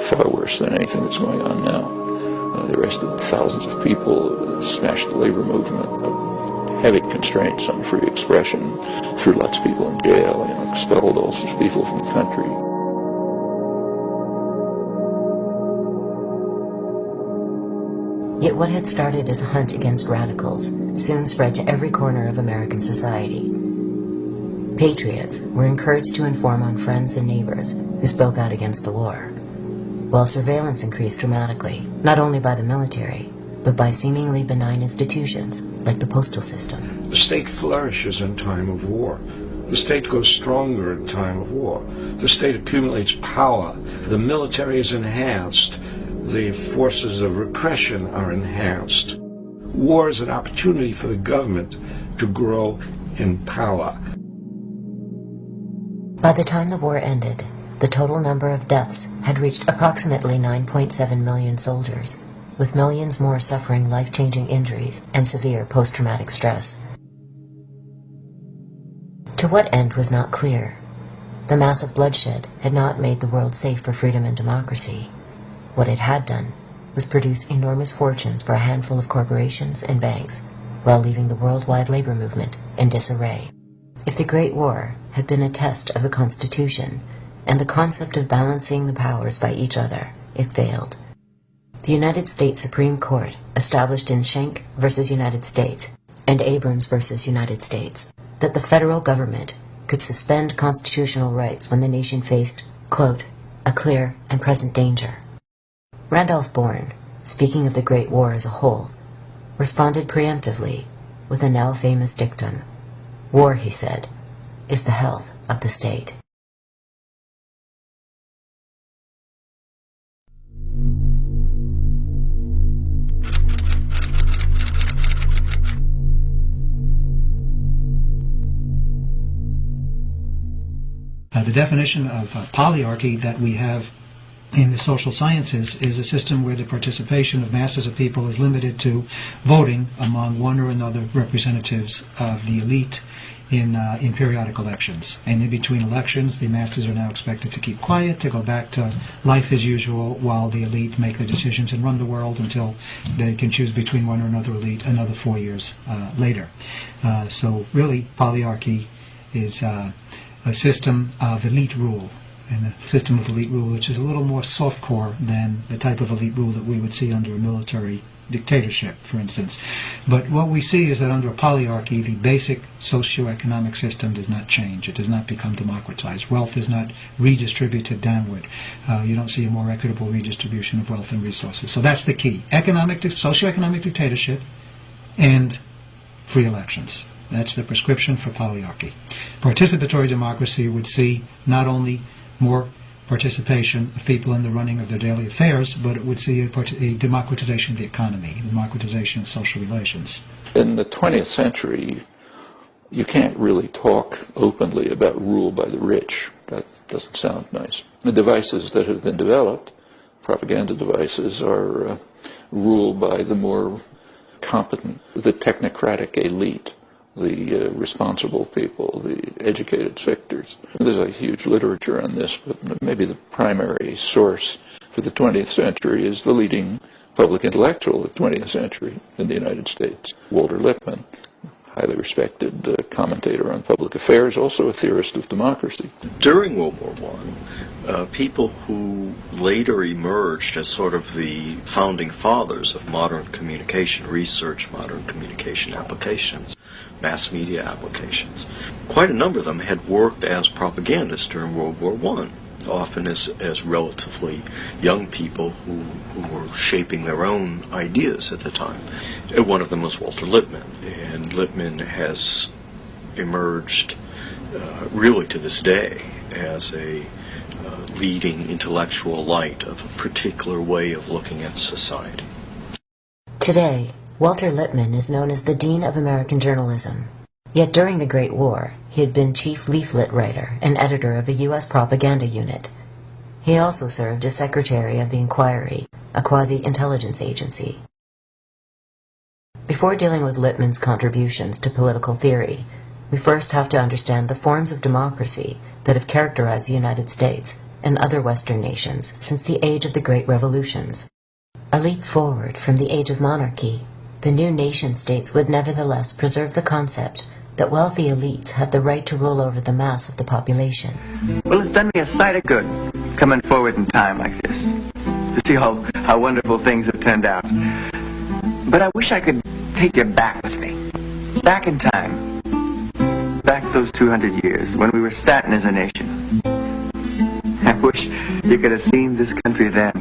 far worse than anything that's going on now. They arrested thousands of people, smashed the labor movement, heavy constraints on free expression, threw lots of people in jail, expelled all sorts of people from the country. Yet what had started as a hunt against radicals soon spread to every corner of American society. Patriots were encouraged to inform on friends and neighbors who spoke out against the war, while surveillance increased dramatically, not only by the military, but by seemingly benign institutions like the postal system. The state flourishes in time of war. The state goes stronger in time of war. The state accumulates power. The military is enhanced. The forces of repression are enhanced. War is an opportunity for the government to grow in power. By the time the war ended, the total number of deaths had reached approximately 9.7 million soldiers, with millions more suffering life-changing injuries and severe post-traumatic stress. To what end was not clear. The massive bloodshed had not made the world safe for freedom and democracy. What it had done was produce enormous fortunes for a handful of corporations and banks, while leaving the worldwide labor movement in disarray. If the Great War had been a test of the Constitution and the concept of balancing the powers by each other, it failed. The United States Supreme Court, established in Schenck versus United States and Abrams versus United States, that the federal government could suspend constitutional rights when the nation faced, quote, a clear and present danger. Randolph Bourne, speaking of the Great War as a whole, responded preemptively with a now famous dictum. War, he said, is the health of the state. The definition of polyarchy that we have in the social sciences is a system where the participation of masses of people is limited to voting among one or another representatives of the elite in periodic elections. And in between elections, the masses are now expected to keep quiet, to go back to life as usual, while the elite make their decisions and run the world until they can choose between one or another elite another 4 years later. So really, polyarchy is a system of elite rule, and a system of elite rule which is a little more soft-core than the type of elite rule that we would see under a military dictatorship, for instance. But what we see is that under a polyarchy, the basic socioeconomic system does not change. It does not become democratized. Wealth is not redistributed downward. You don't see a more equitable redistribution of wealth and resources. So that's the key. Socioeconomic dictatorship and free elections. That's the prescription for polyarchy. Participatory democracy would see not only more participation of people in the running of their daily affairs, but it would see a democratization of the economy, a democratization of social relations. In the 20th century, you can't really talk openly about rule by the rich. That doesn't sound nice. The devices that have been developed, propaganda devices, are ruled by the more competent, the technocratic elite, the responsible people, the educated victors. There's a huge literature on this, but maybe the primary source for the 20th century is the leading public intellectual of the 20th century in the United States, Walter Lippmann, highly respected commentator on public affairs, also a theorist of democracy. During World War I, people who later emerged as sort of the founding fathers of modern communication research, modern communication applications, mass media applications, quite a number of them had worked as propagandists during World War I, often as relatively young people who were shaping their own ideas at the time. One of them was Walter Lippmann, and Lippmann has emerged really to this day as a leading intellectual light of a particular way of looking at society. Today, Walter Lippmann is known as the Dean of American Journalism. Yet during the Great War, he had been chief leaflet writer and editor of a U.S. propaganda unit. He also served as secretary of the Inquiry, a quasi-intelligence agency. Before dealing with Lippmann's contributions to political theory, we first have to understand the forms of democracy that have characterized the United States and other Western nations since the age of the Great Revolutions. A leap forward from the age of monarchy, the new nation-states would nevertheless preserve the concept that wealthy elites had the right to rule over the mass of the population. Well, it's done me a sight of good coming forward in time like this, to see how wonderful things have turned out. But I wish I could take you back with me, back in time, back those 200 years when we were starting as a nation. I wish you could have seen this country then.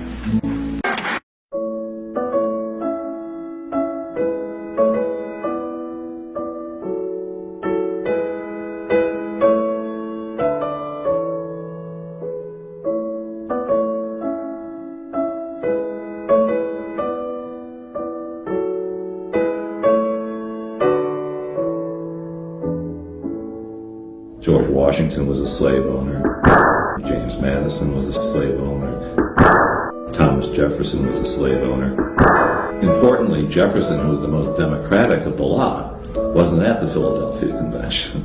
George Washington was a slave owner. James Madison was a slave owner. Thomas Jefferson was a slave owner. Importantly, Jefferson, who was the most democratic of the lot, wasn't at the Philadelphia Convention.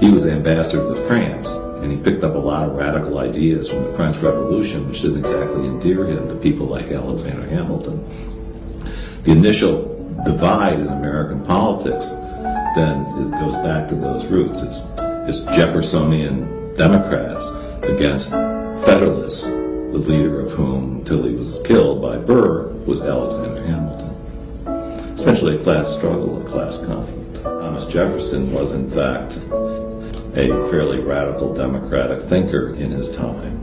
He was ambassador to France, and he picked up a lot of radical ideas from the French Revolution, which didn't exactly endear him to people like Alexander Hamilton. The initial divide in American politics then goes back to those roots. It's Jeffersonian Democrats against Federalists, the leader of whom, until he was killed by Burr, was Alexander Hamilton. Essentially a class struggle, a class conflict. Thomas Jefferson was, in fact, a fairly radical democratic thinker in his time.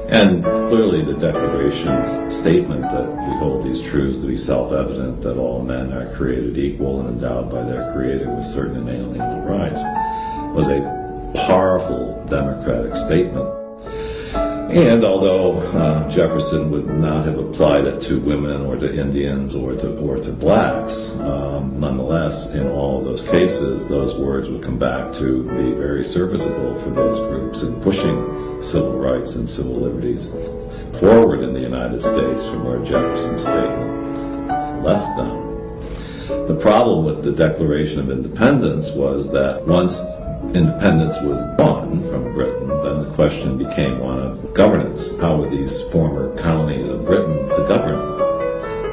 And clearly the Declaration's statement that we hold these truths to be self-evident, that all men are created equal and endowed by their Creator with certain inalienable rights, was a powerful democratic statement. And although Jefferson would not have applied it to women or to Indians or to blacks, nonetheless, in all of those cases, those words would come back to be very serviceable for those groups in pushing civil rights and civil liberties forward in the United States from where Jefferson's statement left them. The problem with the Declaration of Independence was that once independence was won from Britain, then the question became one of governance. How were these former colonies of Britain to govern?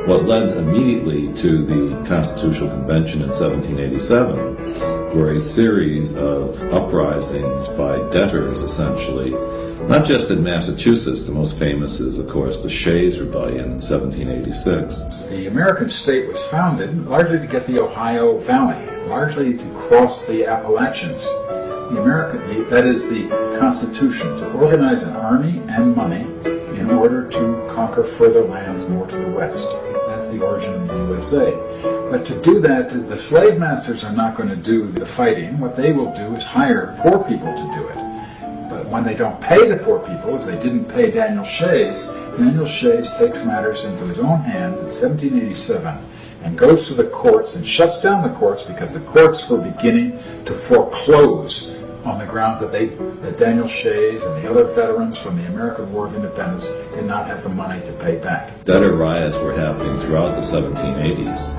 What led immediately to the Constitutional Convention in 1787 were a series of uprisings by debtors, essentially, not just in Massachusetts. The most famous is, of course, the Shays Rebellion in 1786. The American state was founded largely to get the Ohio Valley, largely to cross the Appalachians. That is the Constitution, to organize an army and money in order to conquer further lands more to the west. That's the origin of the USA. But to do that, the slave masters are not going to do the fighting. What they will do is hire poor people to do it. But when they don't pay the poor people, as they didn't pay Daniel Shays takes matters into his own hands in 1787 and goes to the courts and shuts down the courts because the courts were beginning to foreclose on the grounds that Daniel Shays and the other veterans from the American War of Independence did not have the money to pay back. Debtor riots were happening throughout the 1780s,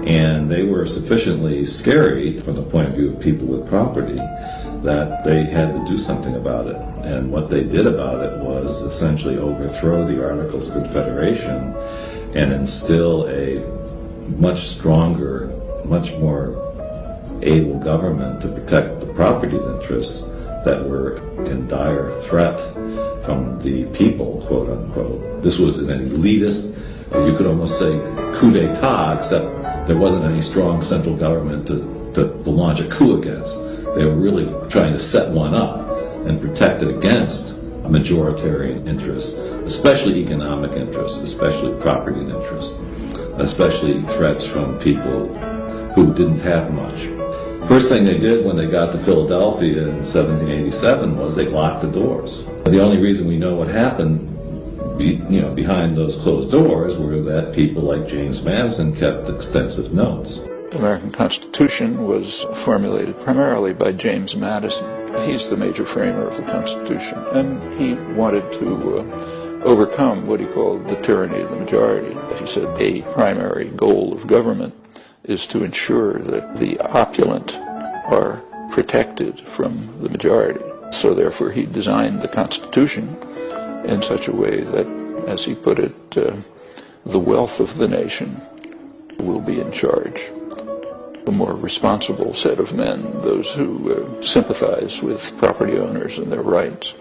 and they were sufficiently scary from the point of view of people with property that they had to do something about it. And what they did about it was essentially overthrow the Articles of Confederation and instill a much stronger, much more able government to protect the property interests that were in dire threat from the people, quote unquote. This was an elitist, you could almost say coup d'etat, except there wasn't any strong central government to launch a coup against. They were really trying to set one up and protect it against majoritarian interests, especially economic interests, especially property interests, especially threats from people who didn't have much. First thing they did when they got to Philadelphia in 1787 was they locked the doors. The only reason we know what happened behind those closed doors were that people like James Madison kept extensive notes. The American Constitution was formulated primarily by James Madison. He's the major framer of the Constitution, and he wanted to overcome what he called the tyranny of the majority. He said a primary goal of government is to ensure that the opulent are protected from the majority. So therefore he designed the Constitution in such a way that, as he put it, the wealth of the nation will be in charge. A more responsible set of men, those who sympathize with property owners and their rights.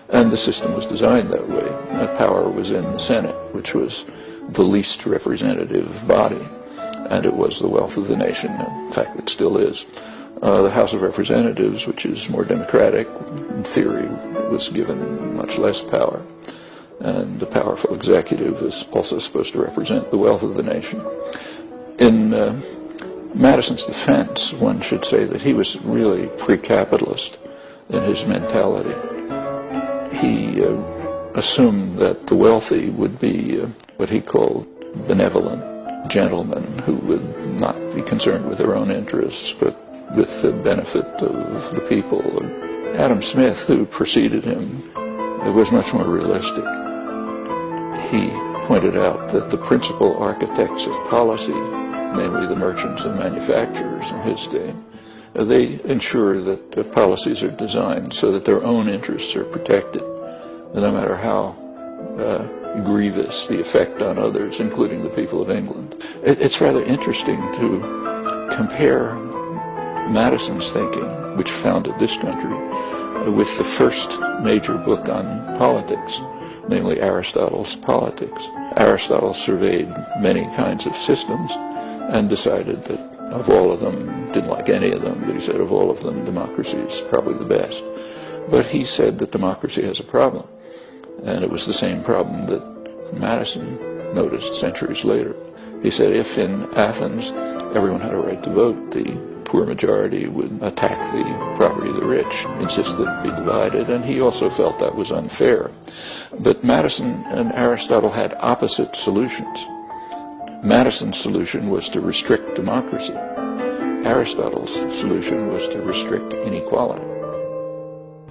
And the system was designed that way. That power was in the Senate, which was the least representative body, and it was the wealth of the nation. In fact, it still is. The House of Representatives, which is more democratic, in theory, was given much less power. And the powerful executive is also supposed to represent the wealth of the nation. In Madison's defense, one should say that he was really pre-capitalist in his mentality. He assumed that the wealthy would be what he called benevolent gentlemen who would not be concerned with their own interests, but with the benefit of the people. Adam Smith, who preceded him, was much more realistic. He pointed out that the principal architects of policy, namely the merchants and manufacturers in his day, they ensure that the policies are designed so that their own interests are protected, no matter how grievous the effect on others, including the people of England. It's rather interesting to compare Madison's thinking, which founded this country, with the first major book on politics, namely Aristotle's Politics. Aristotle surveyed many kinds of systems and decided that of all of them, didn't like any of them, but he said of all of them, democracy is probably the best. But he said that democracy has a problem, and it was the same problem that Madison noticed centuries later. He said if in Athens everyone had a right to vote, the poor majority would attack the property of the rich, insist that it be divided, and he also felt that was unfair. But Madison and Aristotle had opposite solutions. Madison's solution was to restrict democracy. Aristotle's solution was to restrict inequality.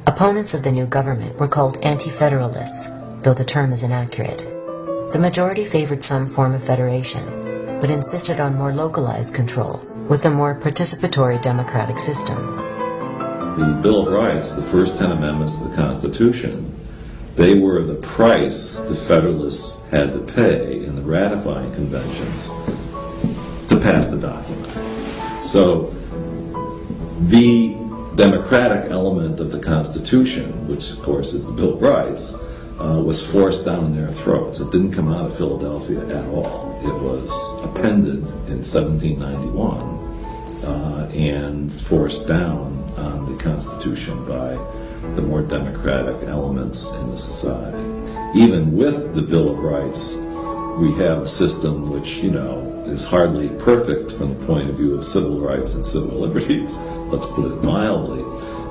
Opponents of the new government were called anti-federalists, though the term is inaccurate. The majority favored some form of federation, but insisted on more localized control, with a more participatory democratic system. The Bill of Rights, the first 10 amendments to the Constitution, they were the price the Federalists had to pay in the ratifying conventions to pass the document. So the democratic element of the Constitution, which of course is the Bill of Rights, was forced down their throats. It didn't come out of Philadelphia at all. It was appended in 1791 and forced down on the Constitution by the more democratic elements in the society. Even with the Bill of Rights, we have a system which, is hardly perfect from the point of view of civil rights and civil liberties, let's put it mildly.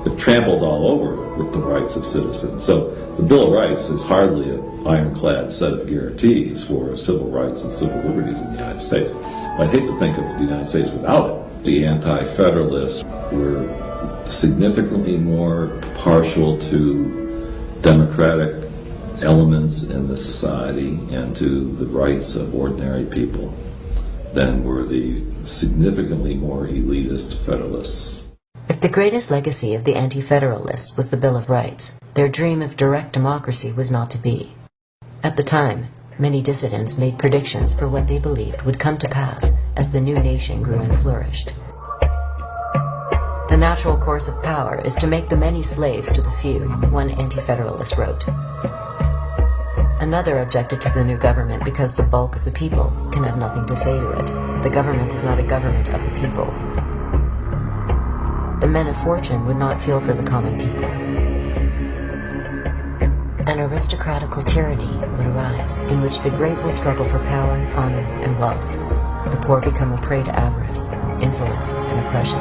It trampled all over with the rights of citizens. So the Bill of Rights is hardly an ironclad set of guarantees for civil rights and civil liberties in the United States. I'd hate to think of the United States without it. The anti-federalists were significantly more partial to democratic elements in the society and to the rights of ordinary people than were the significantly more elitist federalists. If the greatest legacy of the anti-federalists was the Bill of Rights, their dream of direct democracy was not to be. At the time, many dissidents made predictions for what they believed would come to pass as the new nation grew and flourished. The natural course of power is to make the many slaves to the few, one anti-federalist wrote. Another objected to the new government because the bulk of the people can have nothing to say to it. The government is not a government of the people. The men of fortune would not feel for the common people. An aristocratical tyranny would arise, in which the great will struggle for power, honor, and wealth. The poor become a prey to avarice, insolence, and oppression.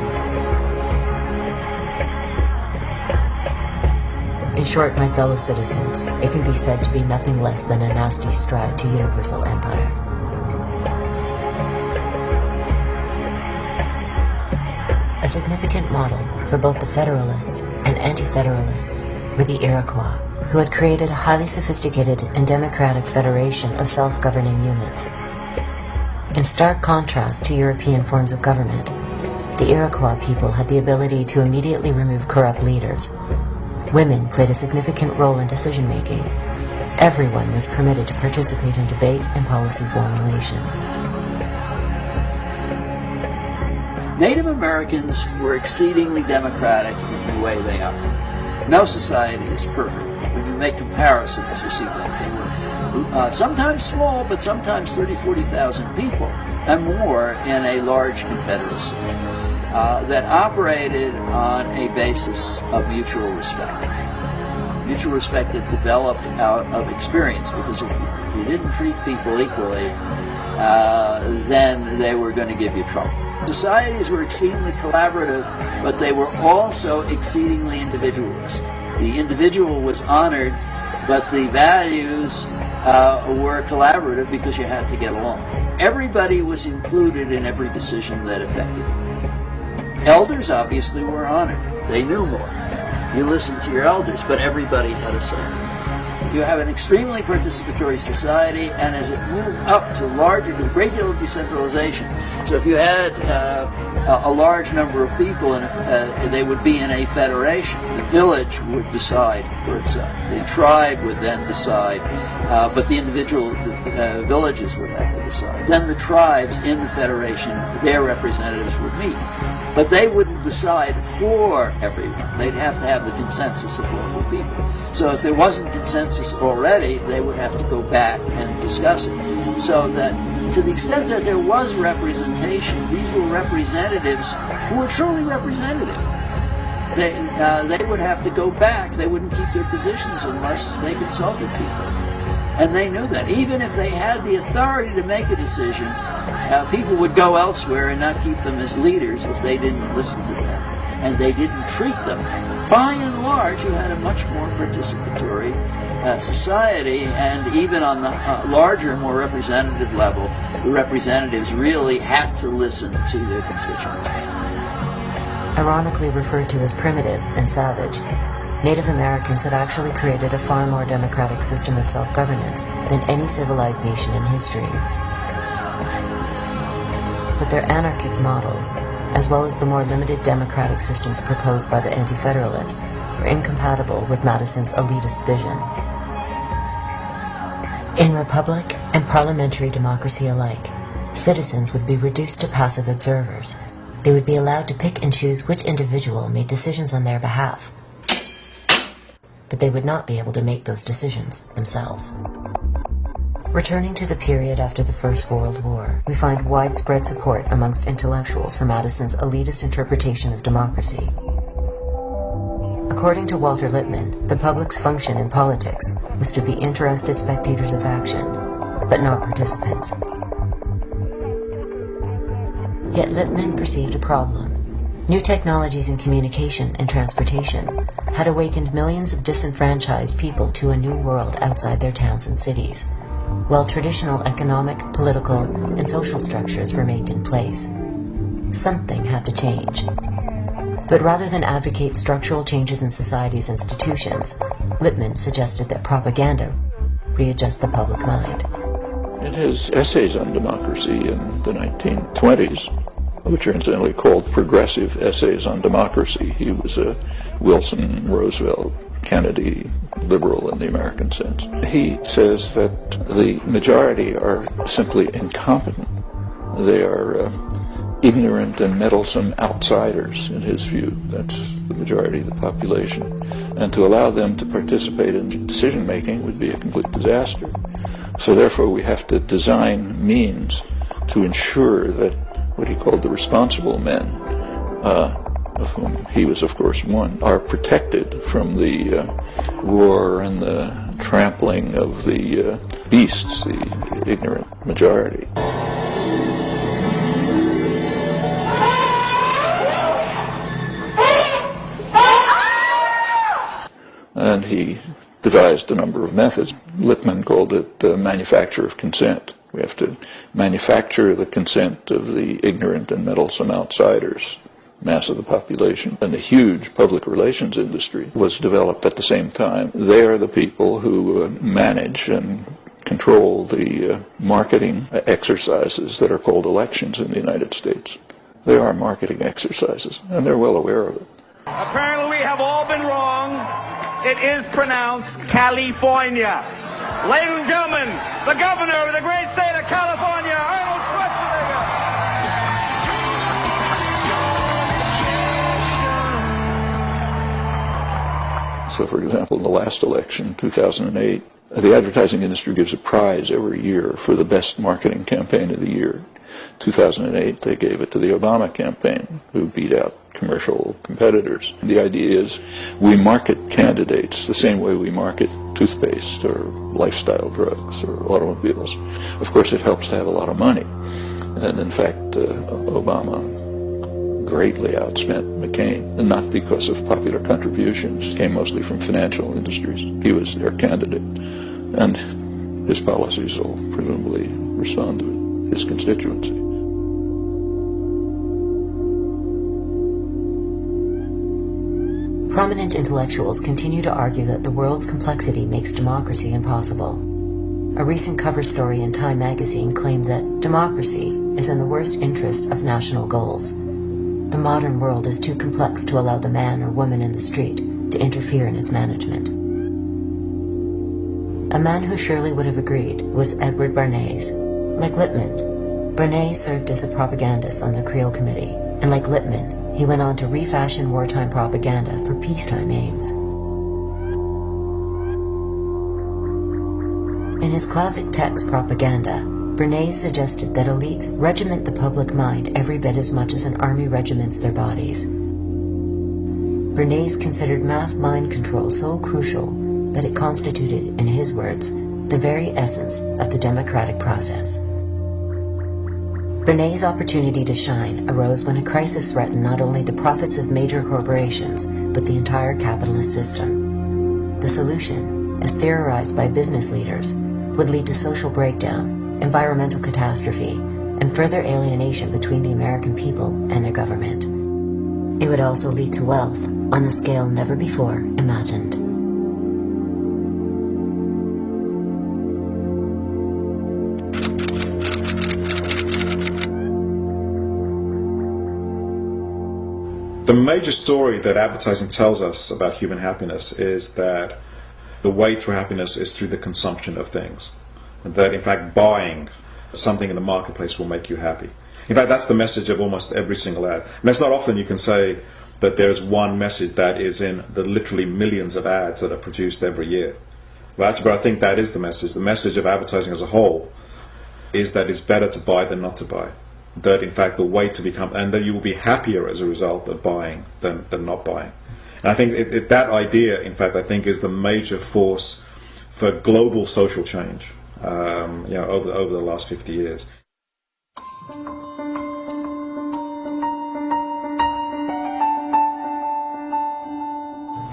In short, my fellow citizens, it can be said to be nothing less than a nasty stride to universal empire. A significant model for both the Federalists and Anti-Federalists were the Iroquois, who had created a highly sophisticated and democratic federation of self-governing units. In stark contrast to European forms of government, the Iroquois people had the ability to immediately remove corrupt leaders. Women played a significant role in decision-making. Everyone was permitted to participate in debate and policy formulation. Native Americans were exceedingly democratic in the way they are. No society is perfect. When you make comparisons, you see that they were sometimes small, but sometimes 30,000, 40,000 people and more in a large confederacy that operated on a basis of mutual respect. Mutual respect that developed out of experience, because if you didn't treat people equally, then they were going to give you trouble. Societies were exceedingly collaborative, but they were also exceedingly individualist. The individual was honored, but the values were collaborative because you had to get along. Everybody was included in every decision that affected them. Elders obviously were honored. They knew more. You listened to your elders, but everybody had a say. You have an extremely participatory society, and as it moved up to larger, there's a great deal of decentralization. So if you had a large number of people, and they would be in a federation, the village would decide for itself. The tribe would then decide, but the individual villages would have to decide. Then the tribes in the federation, their representatives would meet. But they wouldn't decide for everyone. They'd have to have the consensus of local people. So if there wasn't consensus already, they would have to go back and discuss it. So that to the extent that there was representation, these were representatives who were truly representative. They would have to go back. They wouldn't keep their positions unless they consulted people. And they knew that. Even if they had the authority to make a decision, people would go elsewhere and not keep them as leaders if they didn't listen to them and they didn't treat them. By and large, you had a much more participatory society, and even on the larger, more representative level, the representatives really had to listen to their constituencies. Ironically referred to as primitive and savage, Native Americans had actually created a far more democratic system of self-governance than any civilized nation in history. But their anarchic models, as well as the more limited democratic systems proposed by the Anti-Federalists, were incompatible with Madison's elitist vision. In republic and parliamentary democracy alike, citizens would be reduced to passive observers. They would be allowed to pick and choose which individual made decisions on their behalf, but they would not be able to make those decisions themselves. Returning to the period after the First World War, we find widespread support amongst intellectuals for Madison's elitist interpretation of democracy. According to Walter Lippmann, the public's function in politics was to be interested spectators of action, but not participants. Yet Lippmann perceived a problem. New technologies in communication and transportation had awakened millions of disenfranchised people to a new world outside their towns and cities, while traditional economic, political, and social structures remained in place. Something had to change. But rather than advocate structural changes in society's institutions, Lippmann suggested that propaganda readjust the public mind. In his essays on democracy in the 1920s, which are incidentally called progressive essays on democracy, he was a Wilson, Roosevelt, Kennedy liberal in the American sense. He says that the majority are simply incompetent. They are ignorant and meddlesome outsiders, in his view. That's the majority of the population. And to allow them to participate in decision-making would be a complete disaster. So therefore we have to design means to ensure that what he called the responsible men, of whom he was of course one, are protected from the roar and the trampling of the beasts, the ignorant majority. And he devised a number of methods. Lippmann called it manufacture of consent. We have to manufacture the consent of the ignorant and meddlesome outsiders, mass of the population. And the huge public relations industry was developed at the same time. They are the people who manage and control the marketing exercises that are called elections in the United States. They are marketing exercises, and they're well aware of it. Apparently we have all been wrong. It is pronounced California. Ladies and gentlemen, the governor of the great state of California, Arnold Schwarzenegger. So, for example, in the last election, 2008, the advertising industry gives a prize every year for the best marketing campaign of the year. 2008, they gave it to the Obama campaign, who beat out commercial competitors. The idea is we market candidates the same way we market toothpaste or lifestyle drugs or automobiles. Of course, it helps to have a lot of money. And in fact, Obama greatly outspent McCain, and not because of popular contributions. It came mostly from financial industries. He was their candidate. And his policies will presumably respond to his constituency. Prominent intellectuals continue to argue that the world's complexity makes democracy impossible. A recent cover story in Time magazine claimed that democracy is in the worst interest of national goals. The modern world is too complex to allow the man or woman in the street to interfere in its management. A man who surely would have agreed was Edward Bernays. Like Lippmann, Bernays served as a propagandist on the Crean committee, and like Lippmann, he went on to refashion wartime propaganda for peacetime aims. In his classic text Propaganda, Bernays suggested that elites regiment the public mind every bit as much as an army regiments their bodies. Bernays considered mass mind control so crucial that it constituted, in his words, the very essence of the democratic process. Bernays' opportunity to shine arose when a crisis threatened not only the profits of major corporations, but the entire capitalist system. The solution, as theorized by business leaders, would lead to social breakdown, environmental catastrophe, and further alienation between the American people and their government. It would also lead to wealth on a scale never before imagined. The major story that advertising tells us about human happiness is that the way through happiness is through the consumption of things. That, in fact, buying something in the marketplace will make you happy. In fact, that's the message of almost every single ad. And it's not often you can say that there's one message that is in the literally millions of ads that are produced every year. But I think that is the message. The message of advertising as a whole is that it's better to buy than not to buy. That, in fact, the way to become, and that you will be happier as a result of buying than not buying. And I think that idea, in fact, I think is the major force for global social change, over the last 50 years.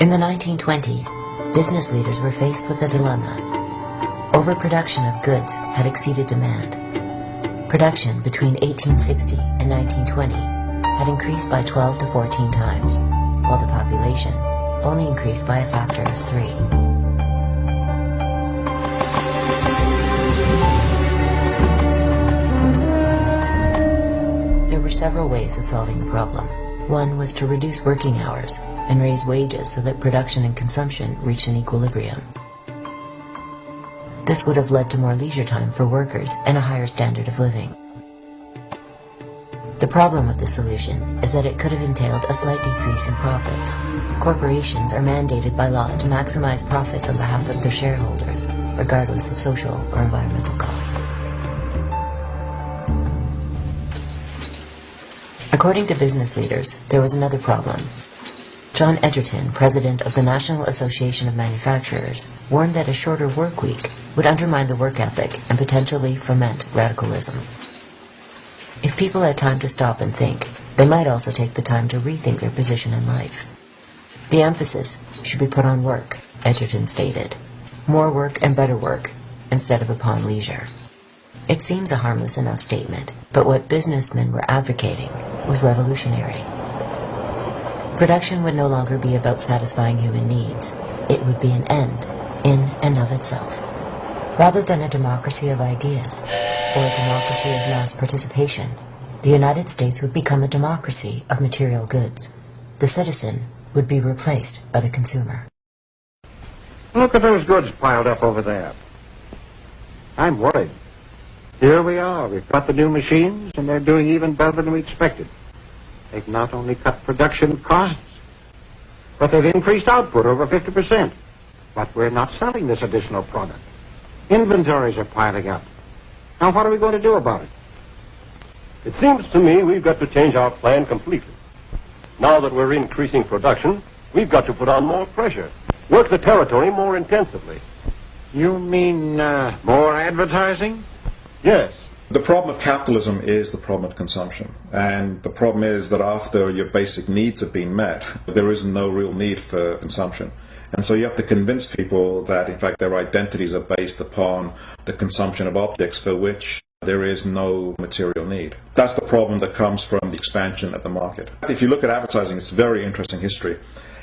In the 1920s, business leaders were faced with a dilemma. Overproduction of goods had exceeded demand. Production between 1860 and 1920 had increased by 12 to 14 times, while the population only increased by a factor of 3. There were several ways of solving the problem. One was to reduce working hours and raise wages so that production and consumption reached an equilibrium. This would have led to more leisure time for workers and a higher standard of living. The problem with the solution is that it could have entailed a slight decrease in profits. Corporations are mandated by law to maximize profits on behalf of their shareholders, regardless of social or environmental costs. According to business leaders, there was another problem. John Edgerton, president of the National Association of Manufacturers, warned that a shorter work week would undermine the work ethic and potentially foment radicalism. If people had time to stop and think, they might also take the time to rethink their position in life. The emphasis should be put on work, Edgerton stated, "More work and better work, instead of upon leisure." It seems a harmless enough statement, but what businessmen were advocating was revolutionary. Production would no longer be about satisfying human needs. It would be an end in and of itself. Rather than a democracy of ideas, or a democracy of mass participation, the United States would become a democracy of material goods. The citizen would be replaced by the consumer. Look at those goods piled up over there. I'm worried. Here we are. We've got the new machines, and they're doing even better than we expected. They've not only cut production costs, but they've increased output over 50%. But we're not selling this additional product. Inventories are piling up. Now, what are we going to do about it? It seems to me we've got to change our plan completely. Now that we're increasing production, we've got to put on more pressure, work the territory more intensively. You mean more advertising? Yes. The problem of capitalism is the problem of consumption. And the problem is that after your basic needs have been met, there is no real need for consumption. And so you have to convince people that, in fact, their identities are based upon the consumption of objects for which there is no material need. That's the problem that comes from the expansion of the market. If you look at advertising, it's a very interesting history.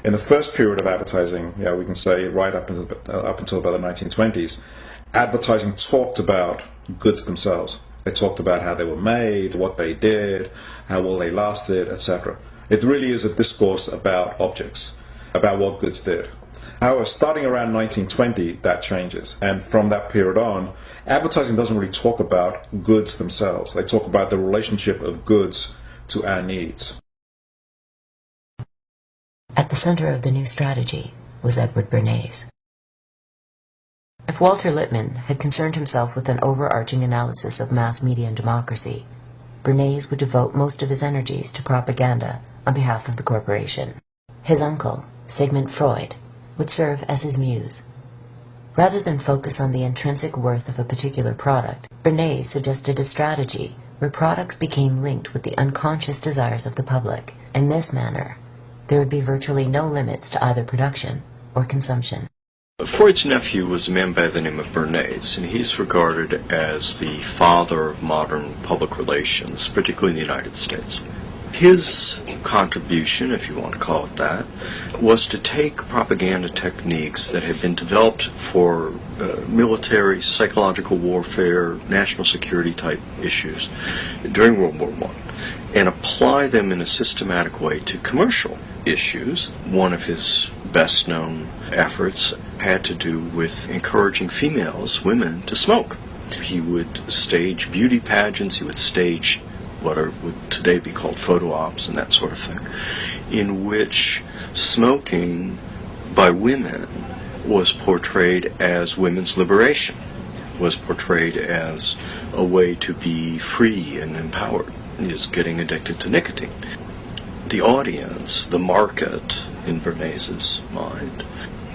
In the first period of advertising, we can say right up until about the 1920s, advertising talked about goods themselves. They talked about how they were made, what they did, how well they lasted, etc. It really is a discourse about objects, about what goods did. However, starting around 1920, that changes. And from that period on, advertising doesn't really talk about goods themselves. They talk about the relationship of goods to our needs. At the center of the new strategy was Edward Bernays. If Walter Lippmann had concerned himself with an overarching analysis of mass media and democracy, Bernays would devote most of his energies to propaganda on behalf of the corporation. His uncle, Sigmund Freud, would serve as his muse. Rather than focus on the intrinsic worth of a particular product, Bernays suggested a strategy where products became linked with the unconscious desires of the public. In this manner, there would be virtually no limits to either production or consumption. Freud's nephew was a man by the name of Bernays, and he's regarded as the father of modern public relations, particularly in the United States. His contribution, if you want to call it that, was to take propaganda techniques that had been developed for military, psychological warfare, national security type issues during World War I, and apply them in a systematic way to commercial issues. One of his best known efforts had to do with encouraging women, to smoke. He would stage beauty pageants, he would stage what would today be called photo ops and that sort of thing, in which smoking by women was portrayed as women's liberation, was portrayed as a way to be free and empowered, is getting addicted to nicotine. The audience, the market, in Bernays' mind,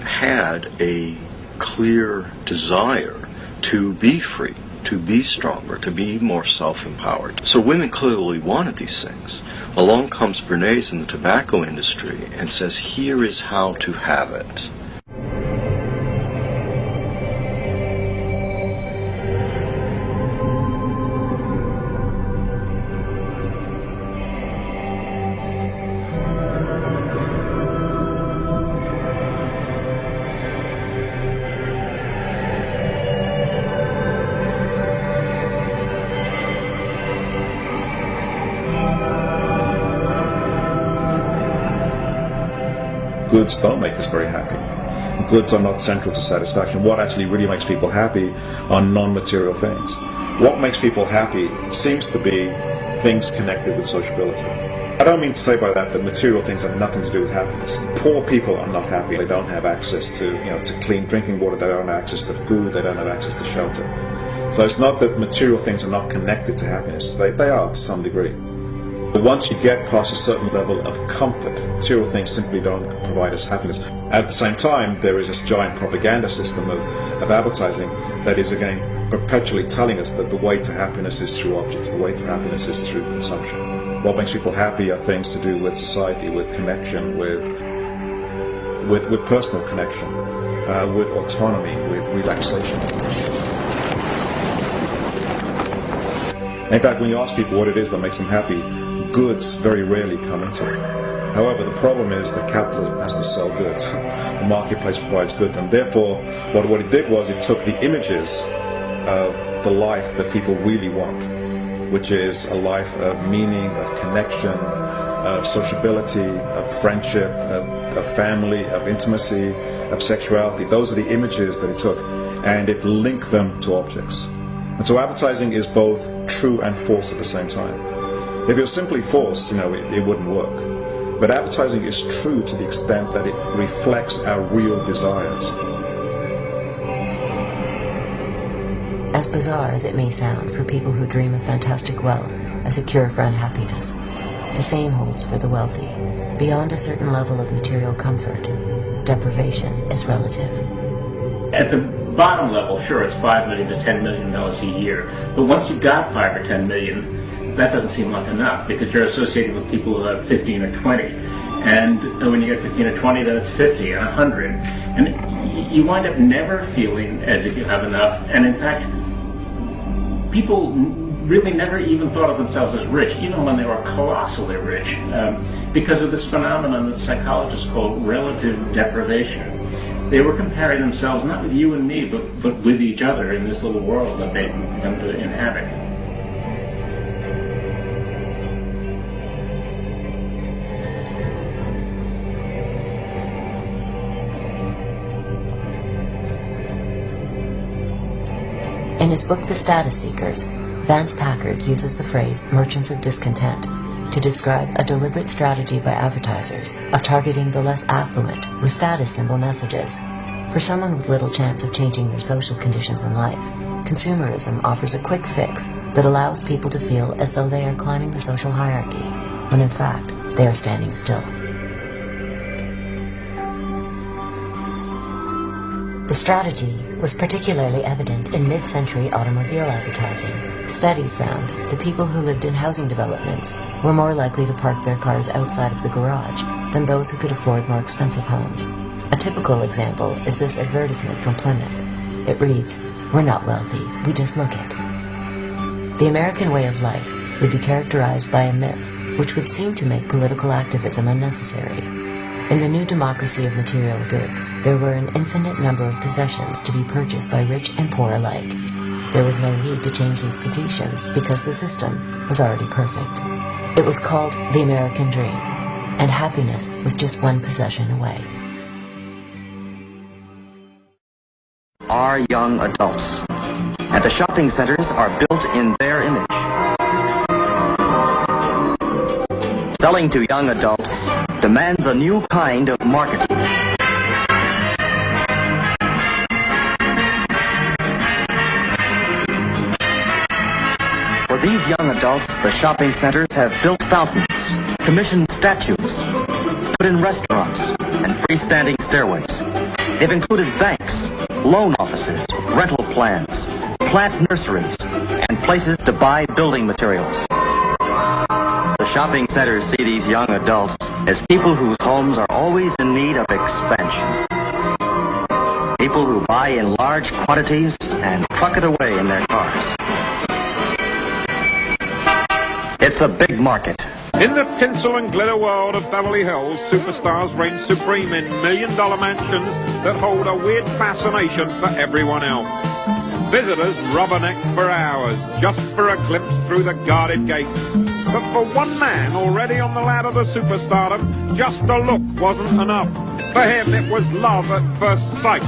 had a clear desire to be free, to be stronger, to be more self-empowered. So women clearly wanted these things. Along comes Bernays in the tobacco industry and says, here is how to have it. Goods don't make us very happy. Goods are not central to satisfaction. What actually really makes people happy are non-material things. What makes people happy seems to be things connected with sociability. I don't mean to say by that material things have nothing to do with happiness. Poor people are not happy. They don't have access to clean drinking water. They don't have access to food. They don't have access to shelter. So it's not that material things are not connected to happiness. They are to some degree. But once you get past a certain level of comfort, material things simply don't provide us happiness. At the same time, there is this giant propaganda system of advertising that is, again, perpetually telling us that the way to happiness is through objects, the way to happiness is through consumption. What makes people happy are things to do with society, with connection, with personal connection. with autonomy, with relaxation. In fact, when you ask people what it is that makes them happy, goods very rarely come into it. However, the problem is that capitalism has to sell goods. The marketplace provides goods, and therefore what it did was it took the images of the life that people really want, which is a life of meaning, of connection, of sociability, of friendship, of family, of intimacy, of sexuality. Those are the images that it took, and it linked them to objects. And so advertising is both true and false at the same time. If it was simply false, it wouldn't work. But advertising is true to the extent that it reflects our real desires. As bizarre as it may sound for people who dream of fantastic wealth as a cure for unhappiness, the same holds for the wealthy. Beyond a certain level of material comfort, deprivation is relative. At the bottom level, sure, it's $5 million to $10 million a year. But once you've got $5 or $10 million, that doesn't seem like enough, because you're associated with people who have 15 or 20. And when you get 15 or 20, then it's 50 and 100. And you wind up never feeling as if you have enough. And in fact, people really never even thought of themselves as rich, even when they were colossally rich, because of this phenomenon that psychologists call relative deprivation. They were comparing themselves not with you and me, but with each other in this little world that they'd come to inhabit. In his book The Status Seekers, Vance Packard uses the phrase merchants of discontent to describe a deliberate strategy by advertisers of targeting the less affluent with status symbol messages. For someone with little chance of changing their social conditions in life, consumerism offers a quick fix that allows people to feel as though they are climbing the social hierarchy, when in fact they are standing still. The strategy was particularly evident in mid-century automobile advertising. Studies found that people who lived in housing developments were more likely to park their cars outside of the garage than those who could afford more expensive homes. A typical example is this advertisement from Plymouth. It reads, "We're not wealthy, we just look it." The American way of life would be characterized by a myth which would seem to make political activism unnecessary. In the new democracy of material goods, there were an infinite number of possessions to be purchased by rich and poor alike. There was no need to change institutions because the system was already perfect. It was called the American dream, and happiness was just one possession away. Our young adults, and the shopping centers are built in their image. Selling to young adults demands a new kind of marketing. For these young adults, the shopping centers have built fountains, commissioned statues, put in restaurants, and freestanding stairways. They've included banks, loan offices, rental plans, plant nurseries, and places to buy building materials. The shopping centers see these young adults as people whose homes are always in need of expansion. People who buy in large quantities and truck it away in their cars. It's a big market. In the tinsel and glitter world of Beverly Hills, superstars reign supreme in million-dollar mansions that hold a weird fascination for everyone else. Visitors rubberneck for hours just for a glimpse through the guarded gates. But for one man already on the ladder to superstardom, just a look wasn't enough. For him, it was love at first sight.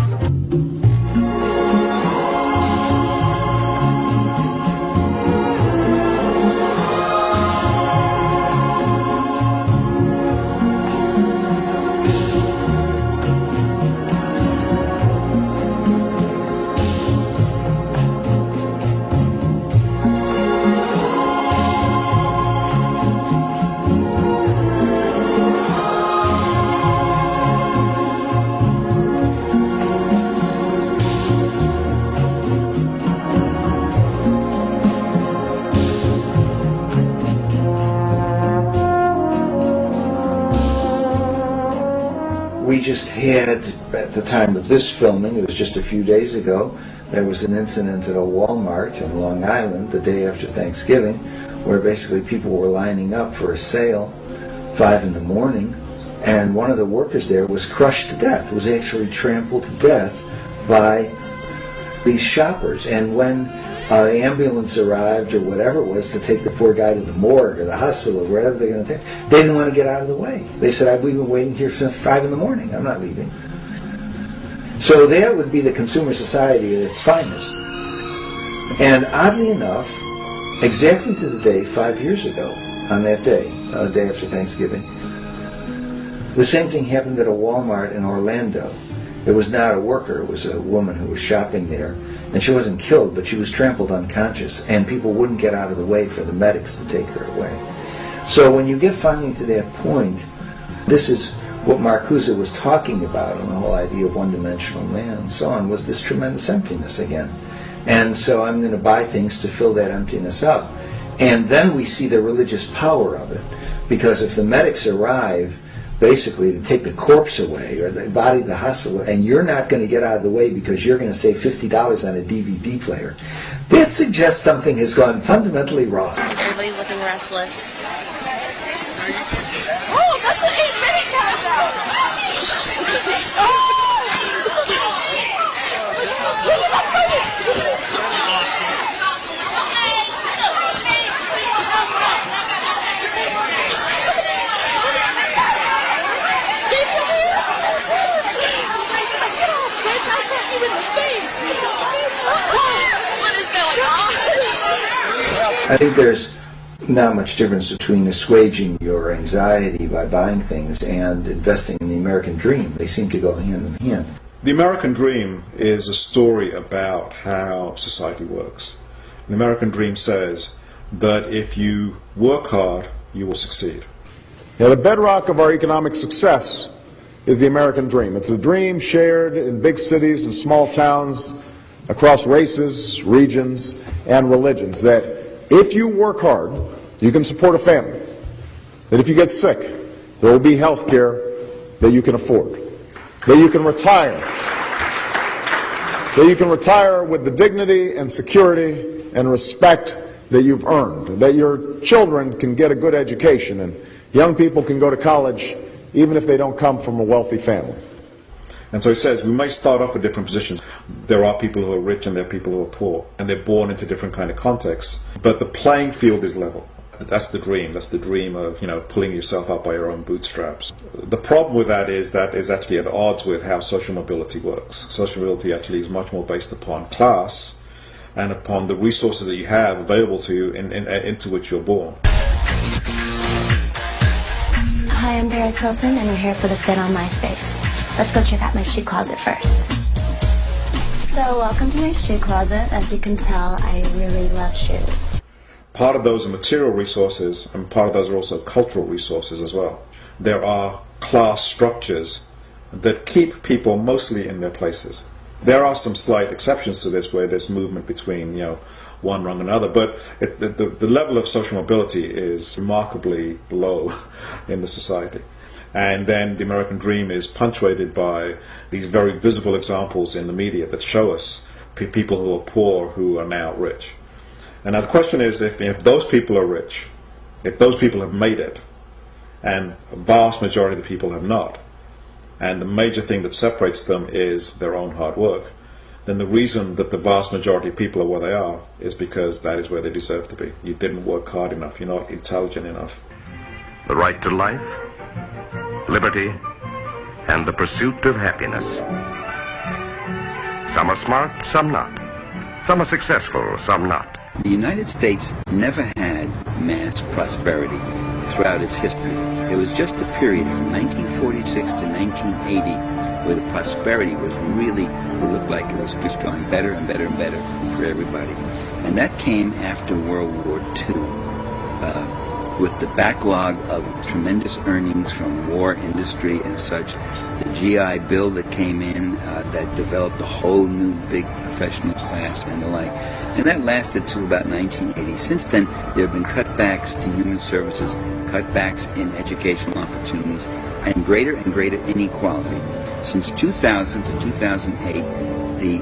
we just had, at the time of this filming, it was just a few days ago, there was an incident at a Walmart in Long Island the day after Thanksgiving, where basically people were lining up for a sale, 5 in the morning, and one of the workers there was crushed to death, was actually trampled to death by these shoppers. And when the ambulance arrived or whatever it was to take the poor guy to the morgue or the hospital or wherever they're going to take, they didn't want to get out of the way. They said, we've been waiting here since 5 in the morning. I'm not leaving. So that would be the consumer society at its finest. And oddly enough, exactly to the day 5 years ago, on that day, the day after Thanksgiving, the same thing happened at a Walmart in Orlando. It was not a worker, it was a woman who was shopping there, and she wasn't killed, but she was trampled unconscious, and people wouldn't get out of the way for the medics to take her away. So when you get finally to that point, this is what Marcuse was talking about, and the whole idea of one-dimensional man and so on, was this tremendous emptiness again. And so I'm going to buy things to fill that emptiness up. And then we see the religious power of it, because if the medics arrive basically to take the corpse away or the body to the hospital, and you're not going to get out of the way because you're going to save $50 on a DVD player, that suggests something has gone fundamentally wrong. Everybody's looking restless. Oh, that's an 8-minute countdown! I think there's not much difference between assuaging your anxiety by buying things and investing in the American dream. They seem to go hand in hand. The American dream is a story about how society works. The American dream says that if you work hard, you will succeed. Now, the bedrock of our economic success is the American dream. It's a dream shared in big cities and small towns, across races, regions, and religions, that if you work hard, you can support a family. That if you get sick, there will be health care that you can afford. That you can retire. That you can retire with the dignity and security and respect that you've earned. That your children can get a good education and young people can go to college even if they don't come from a wealthy family. And so it says we may start off with different positions. There are people who are rich and there are people who are poor, and they're born into different kind of contexts. But the playing field is level. That's the dream. That's the dream of, pulling yourself up by your own bootstraps. The problem with that is actually at odds with how social mobility works. Social mobility actually is much more based upon class and upon the resources that you have available to you into which you're born. Hi, I'm Paris Hilton, and we're here for the fit on MySpace. Let's go check out my shoe closet first. So, welcome to my shoe closet. As you can tell, I really love shoes. Part of those are material resources, and part of those are also cultural resources as well. There are class structures that keep people mostly in their places. There are some slight exceptions to this where there's movement between, one rung and another, but the level of social mobility is remarkably low in the society. And then the American dream is punctuated by these very visible examples in the media that show us people who are poor who are now rich. And now the question is, if those people are rich, if those people have made it, and a vast majority of the people have not, and the major thing that separates them is their own hard work, then the reason that the vast majority of people are where they are is because that is where they deserve to be. You didn't work hard enough. You're not intelligent enough. The right to life, liberty, and the pursuit of happiness. Some are smart, some not. Some are successful, some not. The United States never had mass prosperity throughout its history. It was just the period from 1946 to 1980 where the prosperity was really, it looked like it was just going better and better and better for everybody. And that came after World War II. With the backlog of tremendous earnings from war industry and such, the GI Bill that came in that developed a whole new big professional class and the like. And that lasted till about 1980. Since then, there have been cutbacks to human services, cutbacks in educational opportunities, and greater inequality. Since 2000 to 2008, the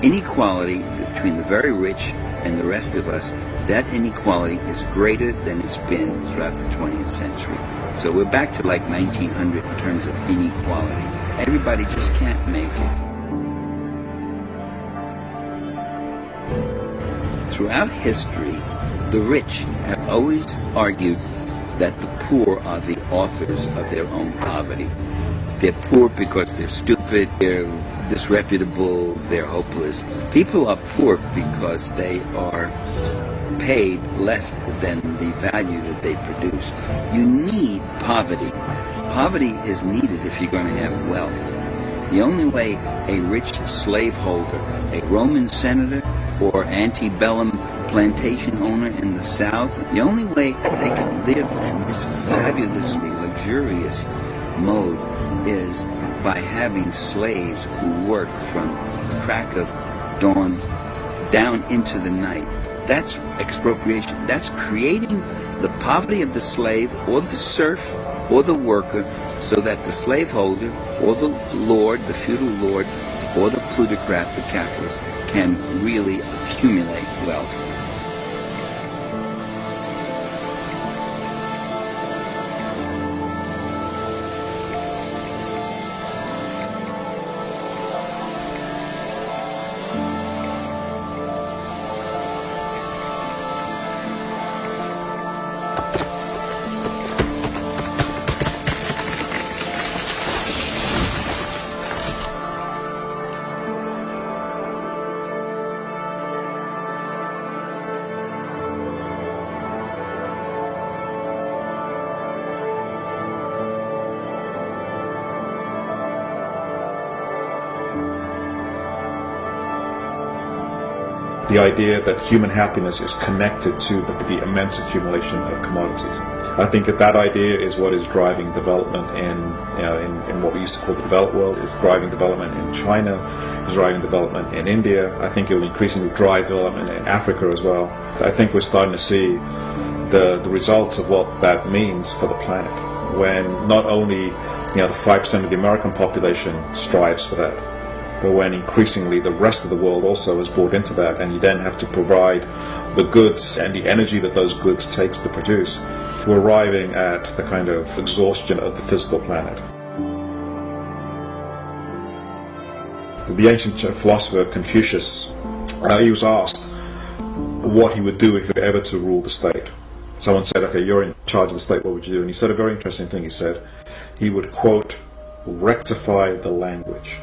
inequality between the very rich and the rest of us, that inequality is greater than it's been throughout the 20th century. So we're back to like 1900 in terms of inequality. Everybody just can't make it. Throughout history, the rich have always argued that the poor are the authors of their own poverty. They're poor because they're stupid, they're disreputable, they're hopeless. People are poor because they are paid less than the value that they produce. You need poverty. Poverty is needed if you're going to have wealth. The only way a rich slaveholder, a Roman senator, or antebellum plantation owner in the South, the only way they can live in this fabulously luxurious mode is by having slaves who work from the crack of dawn down into the night. That's expropriation. That's creating the poverty of the slave or the serf or the worker so that the slaveholder or the lord, the feudal lord, or the plutocrat, the capitalist, can really accumulate wealth. The idea that human happiness is connected to the immense accumulation of commodities. I think that idea is what is driving development in what we used to call the developed world, is driving development in China, is driving development in India. I think it will increasingly drive development in Africa as well. I think we're starting to see the results of what that means for the planet, when not only the 5% of the American population strives for that, but when increasingly the rest of the world also is bought into that, and you then have to provide the goods and the energy that those goods takes to produce, we're arriving at the kind of exhaustion of the physical planet. The ancient philosopher Confucius, he was asked what he would do if he were ever to rule the state. Someone said, okay, you're in charge of the state, what would you do? And he said a very interesting thing. He said he would, quote, rectify the language.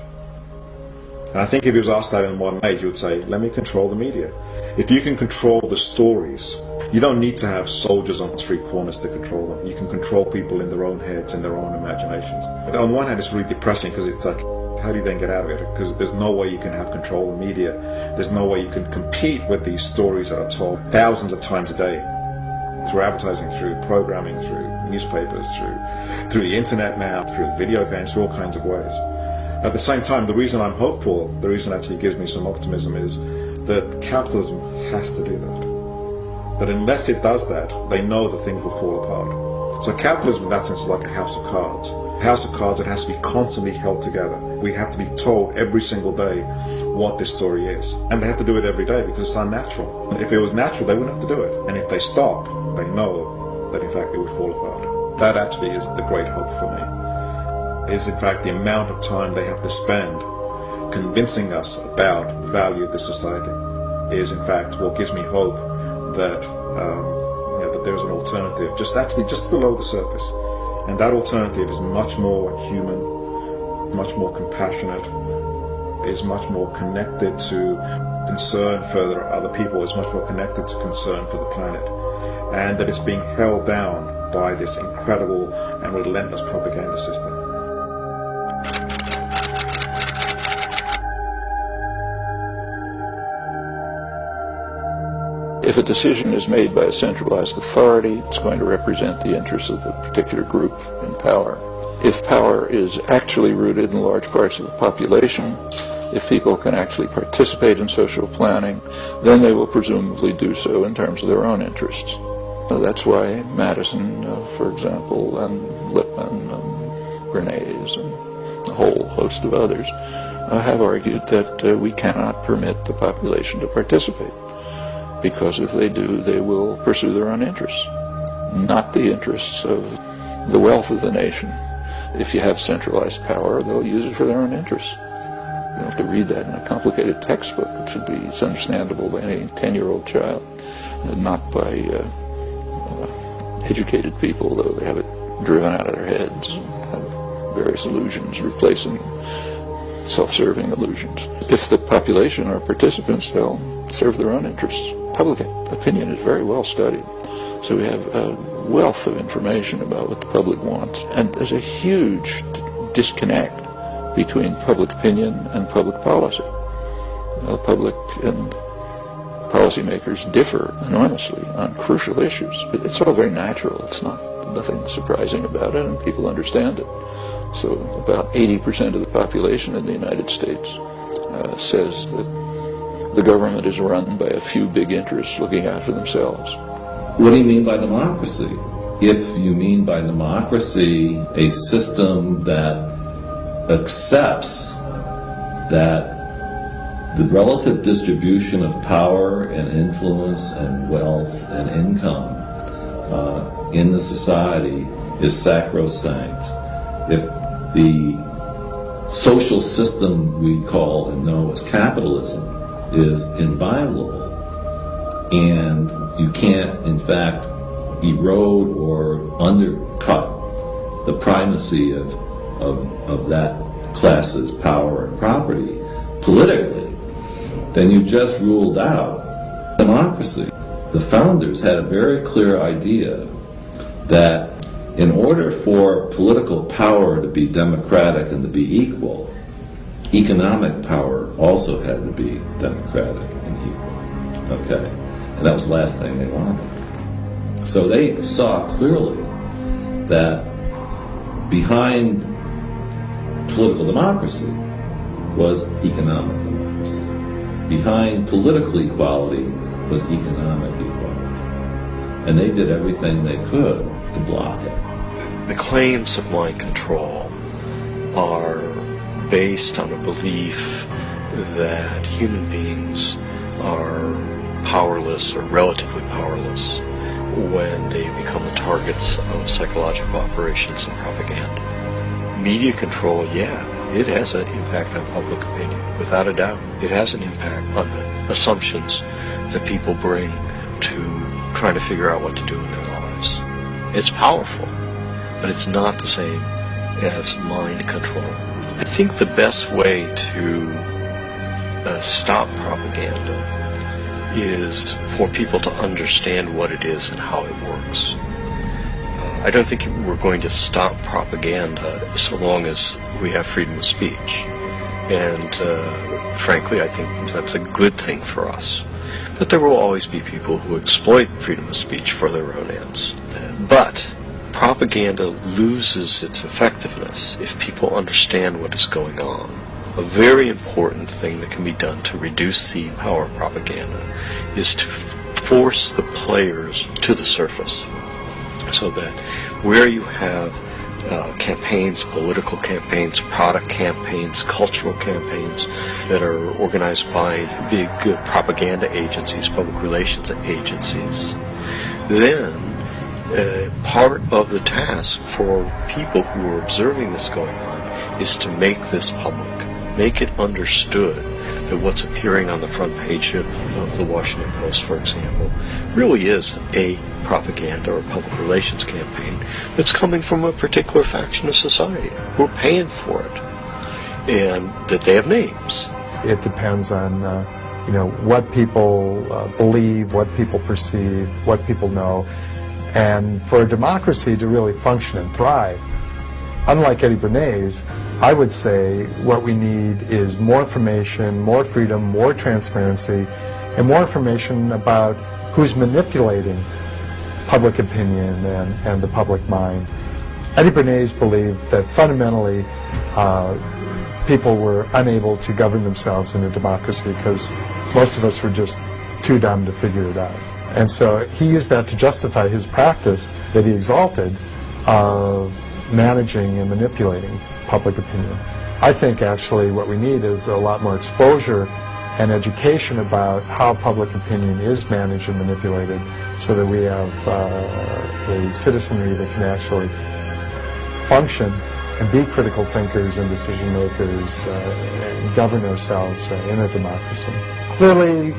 And I think if he was asked that in the modern age, he would say, let me control the media. If you can control the stories, you don't need to have soldiers on street corners to control them. You can control people in their own heads, in their own imaginations. But on one hand, it's really depressing, because it's like, how do you then get out of it? Because there's no way you can have control of the media. There's no way you can compete with these stories that are told thousands of times a day, through advertising, through programming, through newspapers, through the internet now, through video games, through all kinds of ways. At the same time, the reason I'm hopeful, the reason actually gives me some optimism, is that capitalism has to do that. But unless it does that, they know that things will fall apart. So capitalism in that sense is like a house of cards. A house of cards that has to be constantly held together. We have to be told every single day what this story is. And they have to do it every day because it's unnatural. If it was natural, they wouldn't have to do it. And if they stop, they know that in fact it would fall apart. That actually is the great hope for me. Is in fact the amount of time they have to spend convincing us about the value of this society is in fact what gives me hope that that there's an alternative just below the surface, and that alternative is much more human, much more compassionate, is much more connected to concern for other people, is much more connected to concern for the planet, and that it's being held down by this incredible and relentless propaganda system. If a decision is made by a centralized authority, it's going to represent the interests of a particular group in power. If power is actually rooted in large parts of the population, if people can actually participate in social planning, then they will presumably do so in terms of their own interests. That's why Madison, for example, and Lippmann, Bernays and a whole host of others, have argued that we cannot permit the population to participate, because if they do, they will pursue their own interests, not the interests of the wealth of the nation. If you have centralized power, they'll use it for their own interests. You don't have to read that in a complicated textbook. It should be understandable by any 10-year-old child, not by educated people, though they have it driven out of their heads, have various illusions replacing self-serving illusions. If the population are participants, they'll serve their own interests. Public opinion is very well studied, so we have a wealth of information about what the public wants, and there's a huge disconnect between public opinion and public policy. Public and policymakers differ enormously on crucial issues. It's all very natural. It's nothing surprising about it, and people understand it. So about 80% of the population in the United States says that the government is run by a few big interests looking out for themselves. What do you mean by democracy? If you mean by democracy a system that accepts that the relative distribution of power and influence and wealth and income in the society is sacrosanct, if the social system we call and know as capitalism is inviolable, and you can't, in fact, erode or undercut the primacy of that class's power and property politically, then you just ruled out democracy. The founders had a very clear idea that in order for political power to be democratic and to be equal, economic power also had to be democratic and equal. Okay? And that was the last thing they wanted. So they saw clearly that behind political democracy was economic democracy. Behind political equality was economic equality. And they did everything they could to block it. The claims of mind control are based on a belief that human beings are powerless or relatively powerless when they become the targets of psychological operations and propaganda. Media control, yeah, it has an impact on public opinion, without a doubt. It has an impact on the assumptions that people bring to trying to figure out what to do with their lives. It's powerful, but it's not the same as mind control. I think the best way to stop propaganda is for people to understand what it is and how it works. I don't think we're going to stop propaganda so long as we have freedom of speech. And frankly, I think that's a good thing for us. But there will always be people who exploit freedom of speech for their own ends. But propaganda loses its effectiveness if people understand what is going on. A very important thing that can be done to reduce the power of propaganda is to force the players to the surface, so that where you have campaigns, political campaigns, product campaigns, cultural campaigns that are organized by big propaganda agencies, public relations agencies, then part of the task for people who are observing this going on is to make this public, make it understood that what's appearing on the front page of the Washington Post, for example, really is a propaganda or public relations campaign that's coming from a particular faction of society who are paying for it, and that they have names. It depends on what people believe, what people perceive, what people know, and for a democracy to really function and thrive, unlike Eddie Bernays, I would say what we need is more information, more freedom, more transparency, and more information about who's manipulating public opinion and the public mind. Eddie Bernays believed that fundamentally people were unable to govern themselves in a democracy because most of us were just too dumb to figure it out. And so he used that to justify his practice that he exalted of managing and manipulating public opinion. I think actually what we need is a lot more exposure and education about how public opinion is managed and manipulated, so that we have a citizenry that can actually function and be critical thinkers and decision makers and govern ourselves in a democracy. Clearly,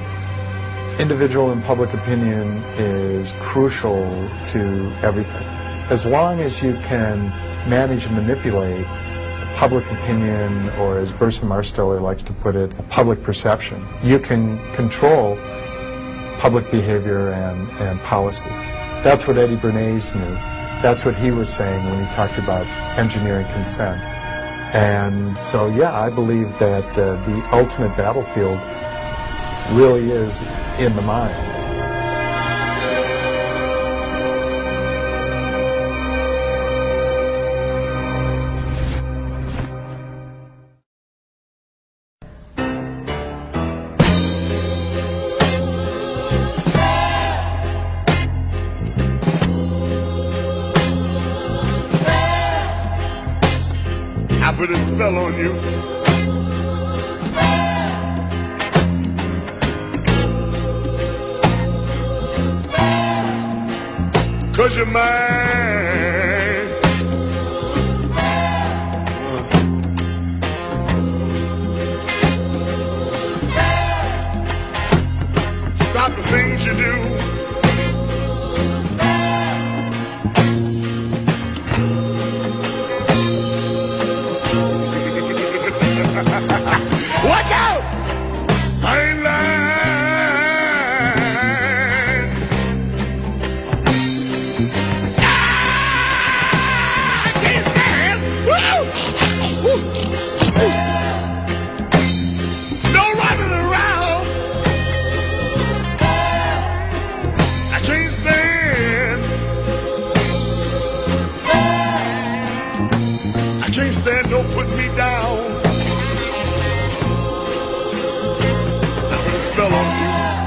individual and public opinion is crucial to everything. As long as you can manage and manipulate public opinion, or as Burson Marsteller likes to put it, public perception, you can control public behavior and policy. That's what Eddie Bernays knew. That's what he was saying when he talked about engineering consent. And so, yeah, I believe that the ultimate battlefield really is in the mind. I put a spell on you. Cause you're mine. Stop the things you do. Watch out! I ain't lying. I can't stand. Woo! No running around. I can't stand. I can't stand. Don't put me down. Spell on you.